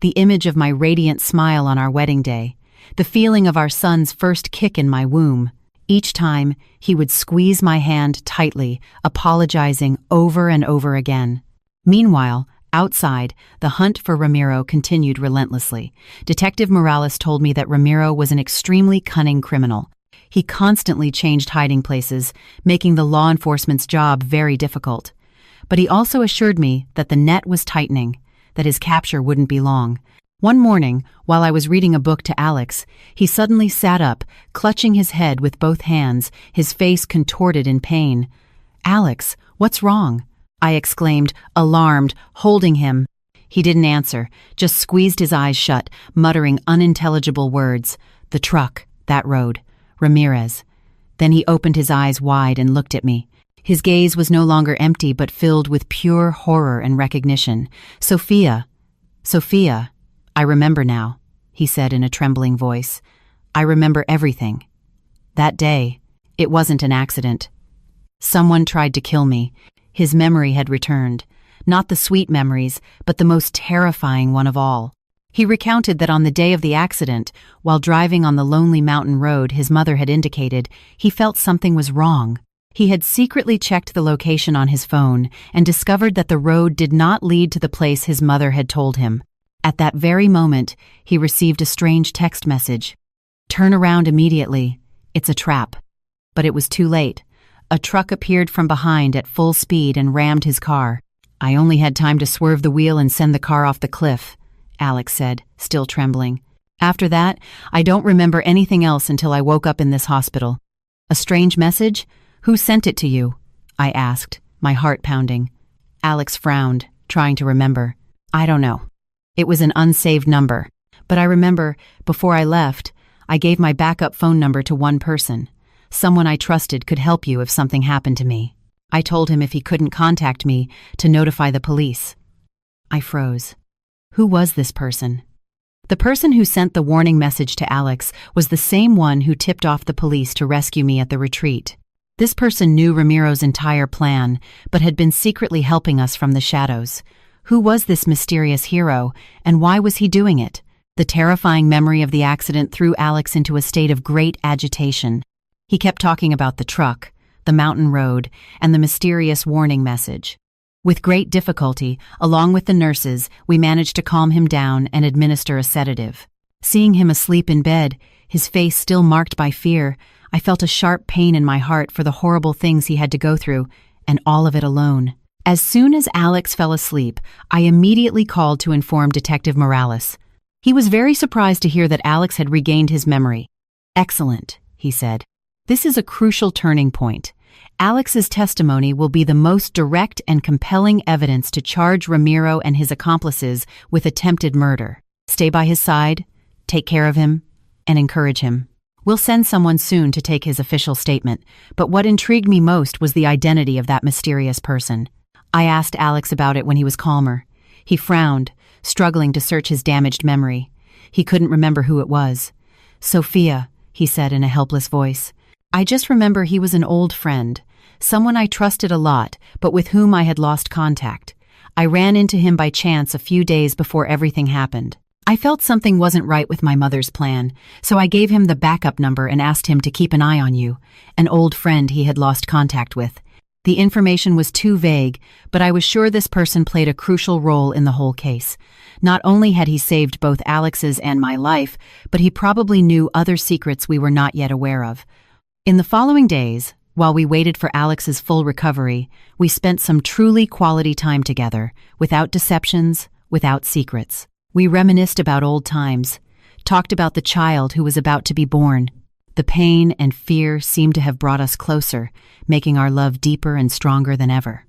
The image of my radiant smile on our wedding day, the feeling of our son's first kick in my womb. Each time, he would squeeze my hand tightly, apologizing over and over again. Meanwhile, outside, the hunt for Ramiro continued relentlessly. Detective Morales told me that Ramiro was an extremely cunning criminal. He constantly changed hiding places, making the law enforcement's job very difficult. But he also assured me that the net was tightening, that his capture wouldn't be long. One morning, while I was reading a book to Alex, he suddenly sat up, clutching his head with both hands, his face contorted in pain. "Alex, what's wrong?" I exclaimed, alarmed, holding him. He didn't answer, just squeezed his eyes shut, muttering unintelligible words. "The truck, that road, Ramirez." Then he opened his eyes wide and looked at me. His gaze was no longer empty but filled with pure horror and recognition. Sophia, I remember now," he said in a trembling voice. "I remember everything. That day, it wasn't an accident. Someone tried to kill me." His memory had returned. Not the sweet memories, but the most terrifying one of all. He recounted that on the day of the accident, while driving on the lonely mountain road his mother had indicated, he felt something was wrong. He had secretly checked the location on his phone and discovered that the road did not lead to the place his mother had told him. At that very moment, he received a strange text message. "Turn around immediately. It's a trap." But it was too late. A truck appeared from behind at full speed and rammed his car. "I only had time to swerve the wheel and send the car off the cliff," Alex said, still trembling. "After that, I don't remember anything else until I woke up in this hospital." "A strange message? Who sent it to you?" I asked, my heart pounding. Alex frowned, trying to remember. "I don't know. It was an unsaved number. But I remember, before I left, I gave my backup phone number to one person. Someone I trusted could help you if something happened to me. I told him if he couldn't contact me, to notify the police." I froze. Who was this person? The person who sent the warning message to Alex was the same one who tipped off the police to rescue me at the retreat. This person knew Ramiro's entire plan, but had been secretly helping us from the shadows. Who was this mysterious hero, and why was he doing it? The terrifying memory of the accident threw Alex into a state of great agitation. He kept talking about the truck, the mountain road, and the mysterious warning message. With great difficulty, along with the nurses, we managed to calm him down and administer a sedative. Seeing him asleep in bed, his face still marked by fear, I felt a sharp pain in my heart for the horrible things he had to go through, and all of it alone. As soon as Alex fell asleep, I immediately called to inform Detective Morales. He was very surprised to hear that Alex had regained his memory. "Excellent," he said. "This is a crucial turning point. Alex's testimony will be the most direct and compelling evidence to charge Ramiro and his accomplices with attempted murder. Stay by his side, take care of him, and encourage him. We'll send someone soon to take his official statement, but what intrigued me most was the identity of that mysterious person. I asked Alex about it when he was calmer. He frowned, struggling to search his damaged memory. He couldn't remember who it was. "Sophia," he said in a helpless voice. "I just remember he was an old friend, someone I trusted a lot, but with whom I had lost contact. I ran into him by chance a few days before everything happened. I felt something wasn't right with my mother's plan, so I gave him the backup number and asked him to keep an eye on you, an old friend he had lost contact with. The information was too vague, but I was sure this person played a crucial role in the whole case. Not only had he saved both Alex's and my life, but he probably knew other secrets we were not yet aware of." In the following days, while we waited for Alex's full recovery, we spent some truly quality time together, without deceptions, without secrets. We reminisced about old times, talked about the child who was about to be born. The pain and fear seemed to have brought us closer, making our love deeper and stronger than ever.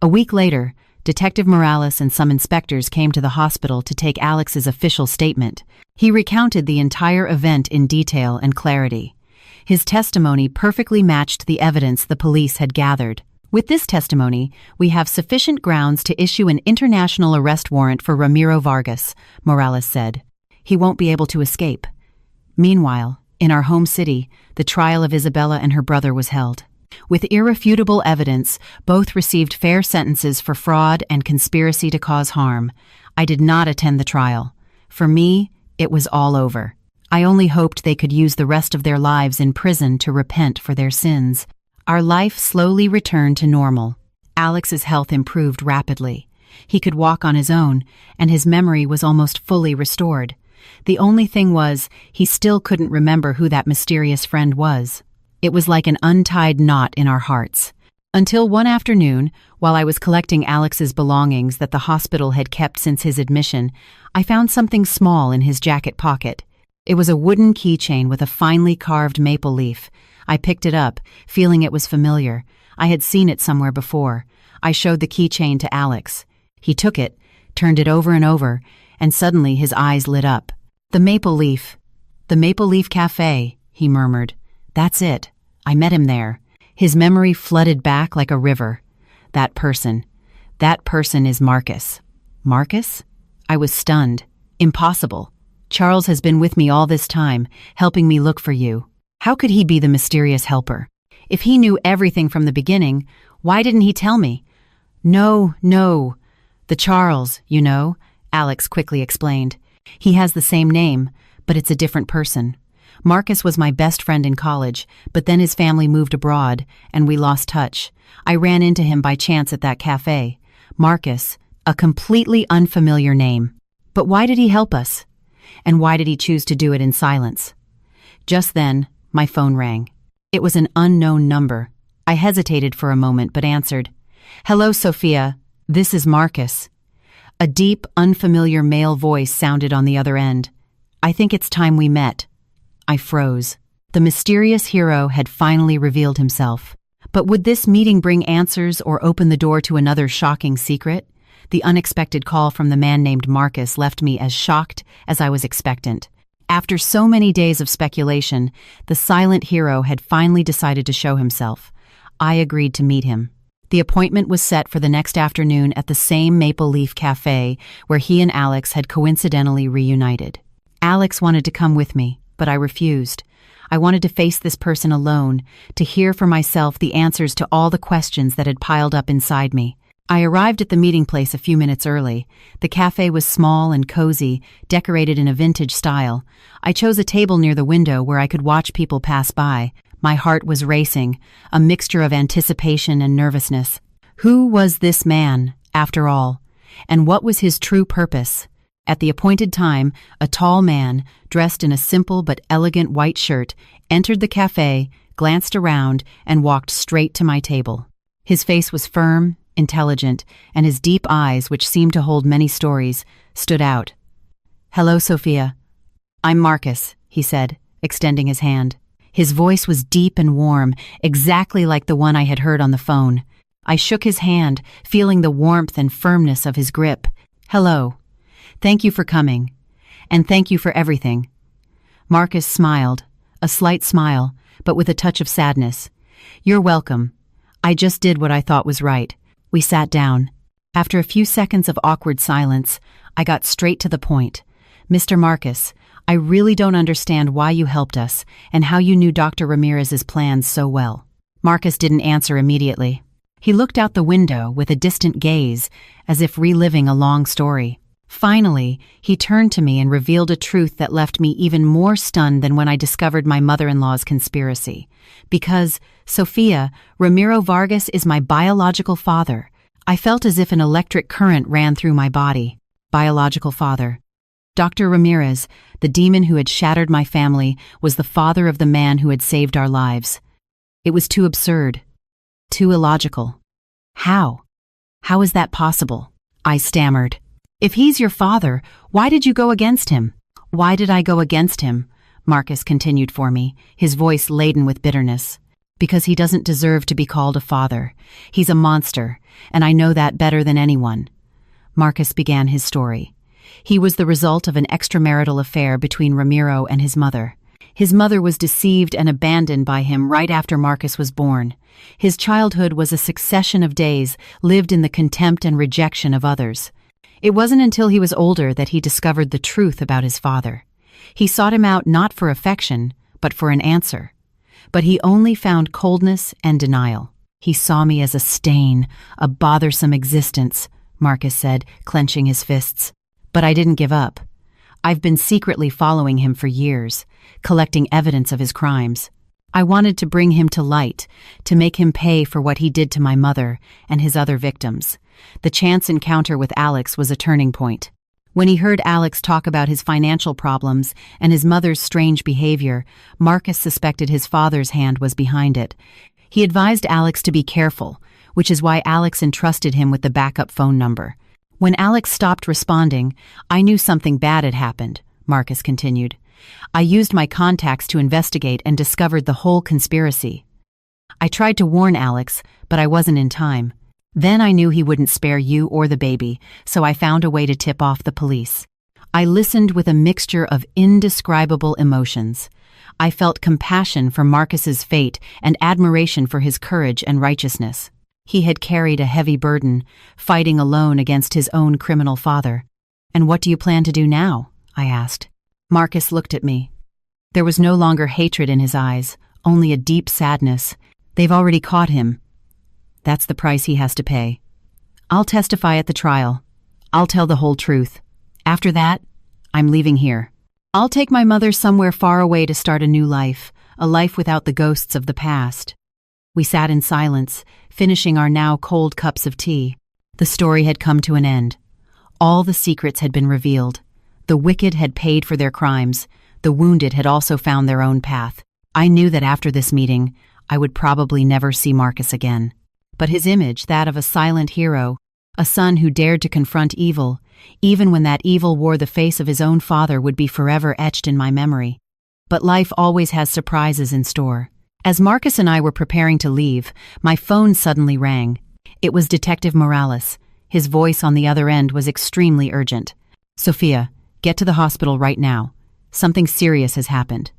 A week later, Detective Morales and some inspectors came to the hospital to take Alex's official statement. He recounted the entire event in detail and clarity. His testimony perfectly matched the evidence the police had gathered. "With this testimony, we have sufficient grounds to issue an international arrest warrant for Ramiro Vargas," Morales said. "He won't be able to escape." Meanwhile, in our home city, the trial of Isabella and her brother was held. With irrefutable evidence, both received fair sentences for fraud and conspiracy to cause harm. I did not attend the trial. For me, it was all over. I only hoped they could use the rest of their lives in prison to repent for their sins. Our life slowly returned to normal. Alex's health improved rapidly. He could walk on his own, and his memory was almost fully restored. The only thing was, he still couldn't remember who that mysterious friend was. It was like an untied knot in our hearts. Until one afternoon, while I was collecting Alex's belongings that the hospital had kept since his admission, I found something small in his jacket pocket. It was a wooden keychain with a finely carved maple leaf. I picked it up, feeling it was familiar. I had seen it somewhere before. I showed the keychain to Alex. He took it, turned it over and over, and suddenly his eyes lit up. "The Maple Leaf. The Maple Leaf Cafe," he murmured. "That's it. I met him there." His memory flooded back like a river. That person is Marcus. Marcus? I was stunned. Impossible. Charles has been with me all this time, helping me look for you. How could he be the mysterious helper? If he knew everything from the beginning, why didn't he tell me? No. The Charles, you know, Alex quickly explained. He has the same name, but it's a different person. Marcus was my best friend in college, but then his family moved abroad, and we lost touch. I ran into him by chance at that cafe. Marcus, a completely unfamiliar name. But why did he help us? And why did he choose to do it in silence? Just then, my phone rang. It was an unknown number. I hesitated for a moment but answered. "Hello, Sophia. This is Marcus." A deep, unfamiliar male voice sounded on the other end. "I think it's time we met." I froze. The mysterious hero had finally revealed himself. But would this meeting bring answers or open the door to another shocking secret? The unexpected call from the man named Marcus left me as shocked as I was expectant. After so many days of speculation, the silent hero had finally decided to show himself. I agreed to meet him. The appointment was set for the next afternoon at the same Maple Leaf Cafe where he and Alex had coincidentally reunited. Alex wanted to come with me, but I refused. I wanted to face this person alone, to hear for myself the answers to all the questions that had piled up inside me. I arrived at the meeting place a few minutes early. The cafe was small and cozy, decorated in a vintage style. I chose a table near the window where I could watch people pass by. My heart was racing, a mixture of anticipation and nervousness. Who was this man, after all? And what was his true purpose? At the appointed time, a tall man, dressed in a simple but elegant white shirt, entered the cafe, glanced around, and walked straight to my table. His face was firm, intelligent, and his deep eyes, which seemed to hold many stories, stood out. "Hello, Sophia. I'm Marcus," he said, extending his hand. His voice was deep and warm, exactly like the one I had heard on the phone. I shook his hand, feeling the warmth and firmness of his grip. "Hello. Thank you for coming. And thank you for everything." Marcus smiled, a slight smile, but with a touch of sadness. "You're welcome. I just did what I thought was right." We sat down. After a few seconds of awkward silence, I got straight to the point. "Mr. Marcus, I really don't understand why you helped us and how you knew Dr. Ramirez's plans so well." Marcus didn't answer immediately. He looked out the window with a distant gaze, as if reliving a long story. Finally, he turned to me and revealed a truth that left me even more stunned than when I discovered my mother-in-law's conspiracy. "Because, Sophia, Ramiro Vargas is my biological father." I felt as if an electric current ran through my body. Biological father. Dr. Ramirez, the demon who had shattered my family, was the father of the man who had saved our lives. It was too absurd. Too illogical. How? How is that possible? I stammered. "If he's your father, why did you go against him?" "Why did I go against him?" Marcus continued for me, his voice laden with bitterness. "Because he doesn't deserve to be called a father. He's a monster, and I know that better than anyone." Marcus began his story. He was the result of an extramarital affair between Ramiro and his mother. His mother was deceived and abandoned by him right after Marcus was born. His childhood was a succession of days lived in the contempt and rejection of others. It wasn't until he was older that he discovered the truth about his father. He sought him out not for affection, but for an answer. But he only found coldness and denial. "He saw me as a stain, a bothersome existence," Marcus said, clenching his fists. "But I didn't give up. I've been secretly following him for years, collecting evidence of his crimes. I wanted to bring him to light, to make him pay for what he did to my mother and his other victims. The chance encounter with Alex was a turning point. When he heard Alex talk about his financial problems and his mother's strange behavior, Marcus suspected his father's hand was behind it. He advised Alex to be careful, which is why Alex entrusted him with the backup phone number. When Alex stopped responding, I knew something bad had happened, Marcus continued. I used my contacts to investigate and discovered the whole conspiracy. I tried to warn Alex, but I wasn't in time. Then I knew he wouldn't spare you or the baby, so I found a way to tip off the police. I listened with a mixture of indescribable emotions. I felt compassion for Marcus's fate and admiration for his courage and righteousness. He had carried a heavy burden, fighting alone against his own criminal father. "And what do you plan to do now?" I asked. Marcus looked at me. There was no longer hatred in his eyes, only a deep sadness. "They've already caught him. That's the price he has to pay. I'll testify at the trial. I'll tell the whole truth. After that, I'm leaving here. I'll take my mother somewhere far away to start a new life, a life without the ghosts of the past." We sat in silence, finishing our now cold cups of tea. The story had come to an end. All the secrets had been revealed. The wicked had paid for their crimes. The wounded had also found their own path. I knew that after this meeting, I would probably never see Marcus again. But his image, that of a silent hero, a son who dared to confront evil, even when that evil wore the face of his own father, would be forever etched in my memory. But life always has surprises in store. As Marcus and I were preparing to leave, my phone suddenly rang. It was Detective Morales. His voice on the other end was extremely urgent. "Sophia, get to the hospital right now. Something serious has happened."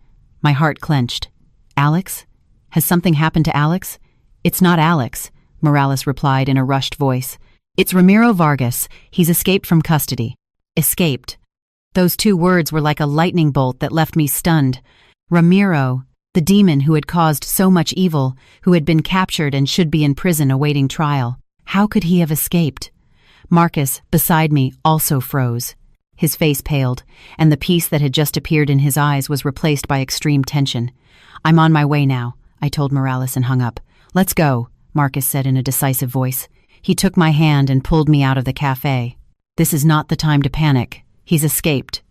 My heart clenched. "Alex? Has something happened to Alex?" "It's not Alex," Morales replied in a rushed voice. "It's Ramiro Vargas. He's escaped from custody." Escaped. Those two words were like a lightning bolt that left me stunned. Ramiro, the demon who had caused so much evil, who had been captured and should be in prison awaiting trial. How could he have escaped? Marcus, beside me, also froze. His face paled, and the peace that had just appeared in his eyes was replaced by extreme tension. "I'm on my way now," I told Morales and hung up. "Let's go," Marcus said in a decisive voice. He took my hand and pulled me out of the cafe. "This is not the time to panic. He's escaped.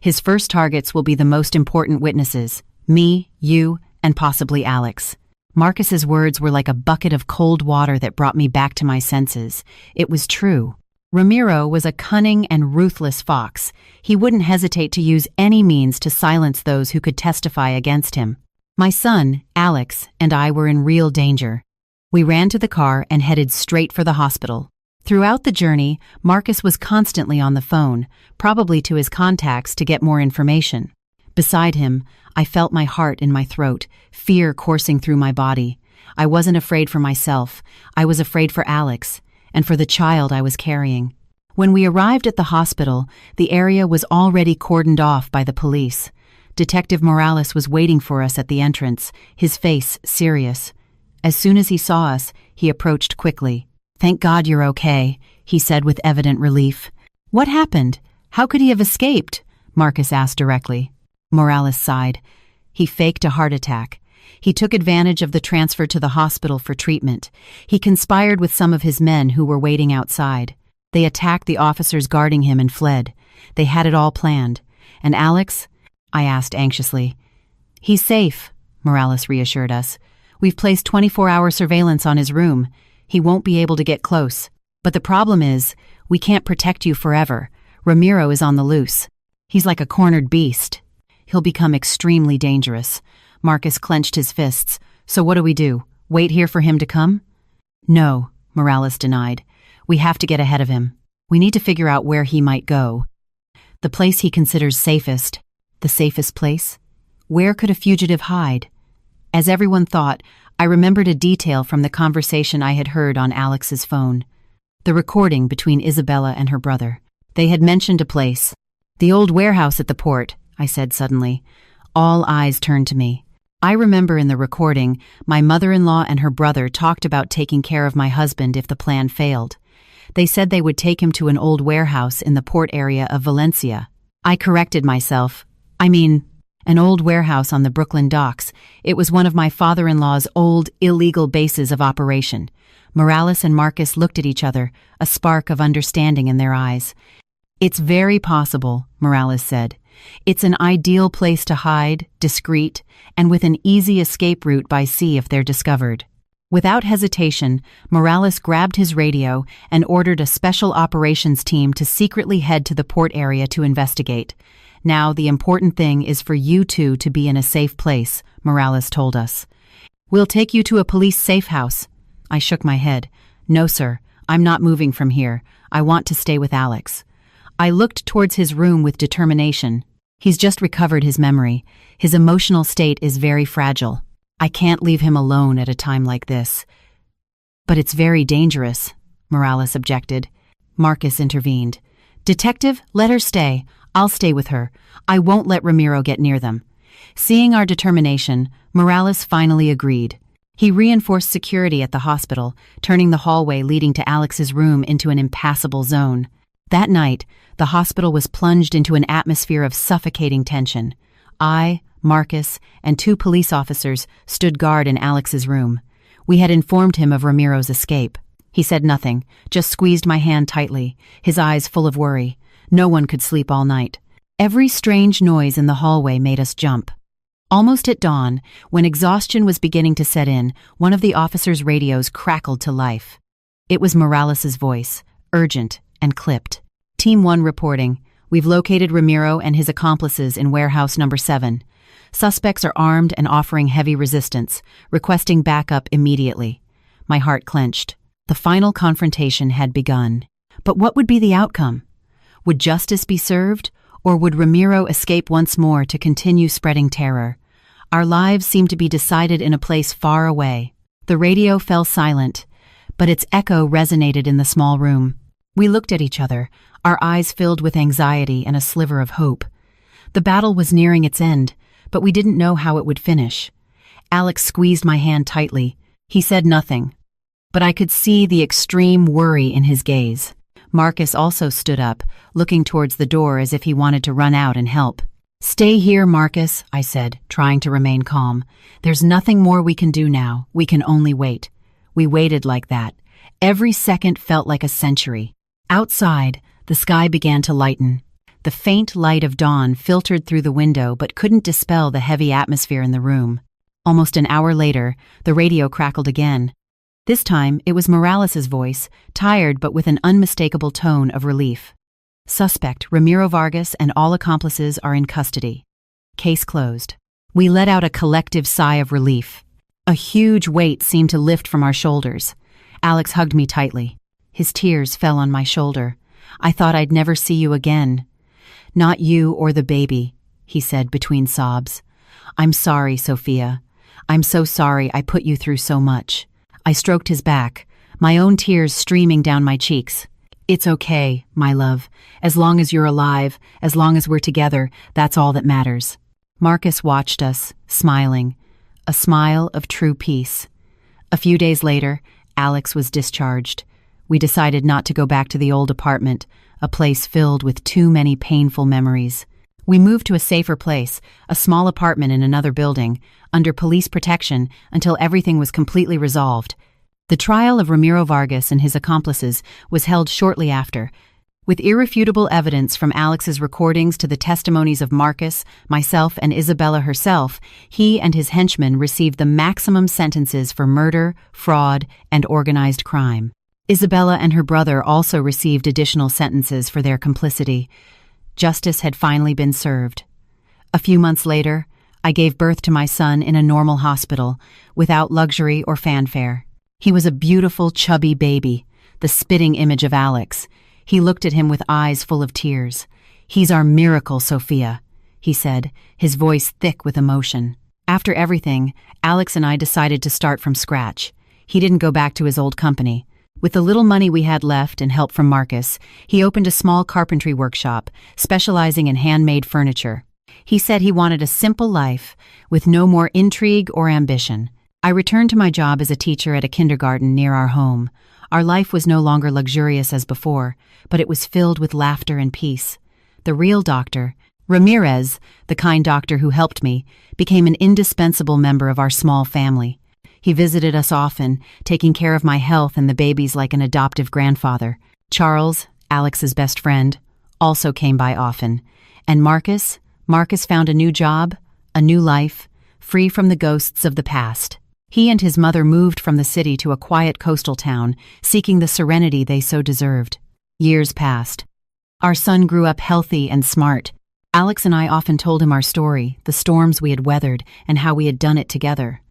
His first targets will be the most important witnesses, me, you, and possibly Alex." Marcus's words were like a bucket of cold water that brought me back to my senses. It was true. Ramiro was a cunning and ruthless fox. He wouldn't hesitate to use any means to silence those who could testify against him. My son, Alex, and I were in real danger. We ran to the car and headed straight for the hospital. Throughout the journey, Marcus was constantly on the phone, probably to his contacts to get more information. Beside him, I felt my heart in my throat, fear coursing through my body. I wasn't afraid for myself. I was afraid for Alex, and for the child I was carrying. When we arrived at the hospital, the area was already cordoned off by the police. Detective Morales was waiting for us at the entrance, his face serious. As soon as he saw us, he approached quickly. "Thank God you're okay," he said with evident relief. "What happened? How could he have escaped?" Marcus asked directly. Morales sighed. "He faked a heart attack. He took advantage of the transfer to the hospital for treatment. He conspired with some of his men who were waiting outside. They attacked the officers guarding him and fled. They had it all planned. And Alex?" I asked anxiously. "He's safe," Morales reassured us. "We've placed 24-hour surveillance on his room. He won't be able to get close. But the problem is, we can't protect you forever. Ramiro is on the loose. He's like a cornered beast. He'll become extremely dangerous." Marcus clenched his fists. "So what do we do? Wait here for him to come?" "No," Morales denied. "We have to get ahead of him. We need to figure out where he might go. The place he considers safest. The safest place? Where could a fugitive hide?" As everyone thought, I remembered a detail from the conversation I had heard on Alex's phone. The recording between Isabella and her brother. They had mentioned a place. "The old warehouse at the port," I said suddenly. All eyes turned to me. I remember in the recording, my mother-in-law and her brother talked about taking care of my husband if the plan failed. They said they would take him to an old warehouse in the port area of Valencia. I corrected myself. An old warehouse on the Brooklyn docks. It was one of my father-in-law's old, illegal bases of operation. Morales and Marcus looked at each other, a spark of understanding in their eyes. "It's very possible," Morales said. "It's an ideal place to hide, discreet, and with an easy escape route by sea if they're discovered." Without hesitation, Morales grabbed his radio and ordered a special operations team to secretly head to the port area to investigate. "Now, the important thing is for you two to be in a safe place," Morales told us. "We'll take you to a police safe house." I shook my head. "No, sir. I'm not moving from here. I want to stay with Alex." I looked towards his room with determination. He's just recovered his memory. His emotional state is very fragile. I can't leave him alone at a time like this. "But it's very dangerous," Morales objected. Marcus intervened. "Detective, let her stay. I'll stay with her. I won't let Ramiro get near them." Seeing our determination, Morales finally agreed. He reinforced security at the hospital, turning the hallway leading to Alex's room into an impassable zone. That night, the hospital was plunged into an atmosphere of suffocating tension. I, Marcus, and 2 police officers stood guard in Alex's room. We had informed him of Ramiro's escape. He said nothing, just squeezed my hand tightly, his eyes full of worry. No one could sleep all night. Every strange noise in the hallway made us jump. Almost at dawn, when exhaustion was beginning to set in, one of the officers' radios crackled to life. It was Morales' voice, urgent and clipped. "Team 1 reporting. We've located Ramiro and his accomplices in warehouse number 7. Suspects are armed and offering heavy resistance, requesting backup immediately." My heart clenched. The final confrontation had begun. But what would be the outcome? Would justice be served, or would Ramiro escape once more to continue spreading terror? Our lives seemed to be decided in a place far away. The radio fell silent, but its echo resonated in the small room. We looked at each other, our eyes filled with anxiety and a sliver of hope. The battle was nearing its end, but we didn't know how it would finish. Alex squeezed my hand tightly. He said nothing, but I could see the extreme worry in his gaze. Marcus also stood up, looking towards the door as if he wanted to run out and help. "Stay here, Marcus," I said, trying to remain calm. "There's nothing more we can do now. We can only wait." We waited like that. Every second felt like a century. Outside, the sky began to lighten. The faint light of dawn filtered through the window but couldn't dispel the heavy atmosphere in the room. Almost an hour later, the radio crackled again. This time, it was Morales' voice, tired but with an unmistakable tone of relief. "Suspect Ramiro Vargas and all accomplices are in custody. Case closed." We let out a collective sigh of relief. A huge weight seemed to lift from our shoulders. Alex hugged me tightly. His tears fell on my shoulder. "I thought I'd never see you again." "Not you or the baby," he said between sobs. "I'm sorry, Sophia. I'm so sorry I put you through so much." I stroked his back, my own tears streaming down my cheeks. "It's okay, my love. As long as you're alive, as long as we're together, that's all that matters." Marcus watched us, smiling, a smile of true peace. A few days later, Alex was discharged. We decided not to go back to the old apartment, a place filled with too many painful memories. We moved to a safer place, a small apartment in another building, under police protection until everything was completely resolved. The trial of Ramiro Vargas and his accomplices was held shortly after. With irrefutable evidence from Alex's recordings to the testimonies of Marcus, myself, and Isabella herself, he and his henchmen received the maximum sentences for murder, fraud, and organized crime. Isabella and her brother also received additional sentences for their complicity. Justice had finally been served. A few months later, I gave birth to my son in a normal hospital, without luxury or fanfare. He was a beautiful, chubby baby, the spitting image of Alex. He looked at him with eyes full of tears. "He's our miracle, Sophia," he said, his voice thick with emotion. After everything, Alex and I decided to start from scratch. He didn't go back to his old company. With the little money we had left and help from Marcus, he opened a small carpentry workshop, specializing in handmade furniture. He said he wanted a simple life, with no more intrigue or ambition. I returned to my job as a teacher at a kindergarten near our home. Our life was no longer luxurious as before, but it was filled with laughter and peace. The real doctor, Ramirez, the kind doctor who helped me, became an indispensable member of our small family. He visited us often, taking care of my health and the babies like an adoptive grandfather. Charles, Alex's best friend, also came by often. And Marcus found a new job, a new life, free from the ghosts of the past. He and his mother moved from the city to a quiet coastal town, seeking the serenity they so deserved. Years passed. Our son grew up healthy and smart. Alex and I often told him our story, the storms we had weathered, and how we had done it together.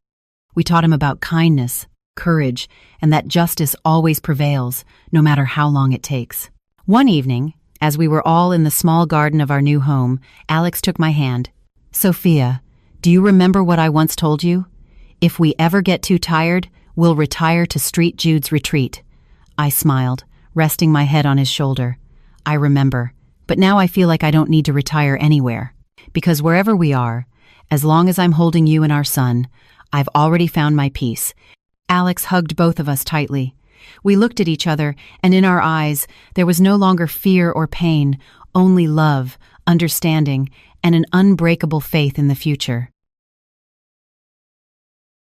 We taught him about kindness, courage, and that justice always prevails, no matter how long it takes. One evening, as we were all in the small garden of our new home, Alex took my hand. "Sophia, do you remember what I once told you? If we ever get too tired, we'll retire to Street Jude's retreat." I smiled, resting my head on his shoulder. "I remember, but now I feel like I don't need to retire anywhere. Because wherever we are, as long as I'm holding you and our son, I've already found my peace." Alex hugged both of us tightly. We looked at each other, and in our eyes, there was no longer fear or pain, only love, understanding, and an unbreakable faith in the future.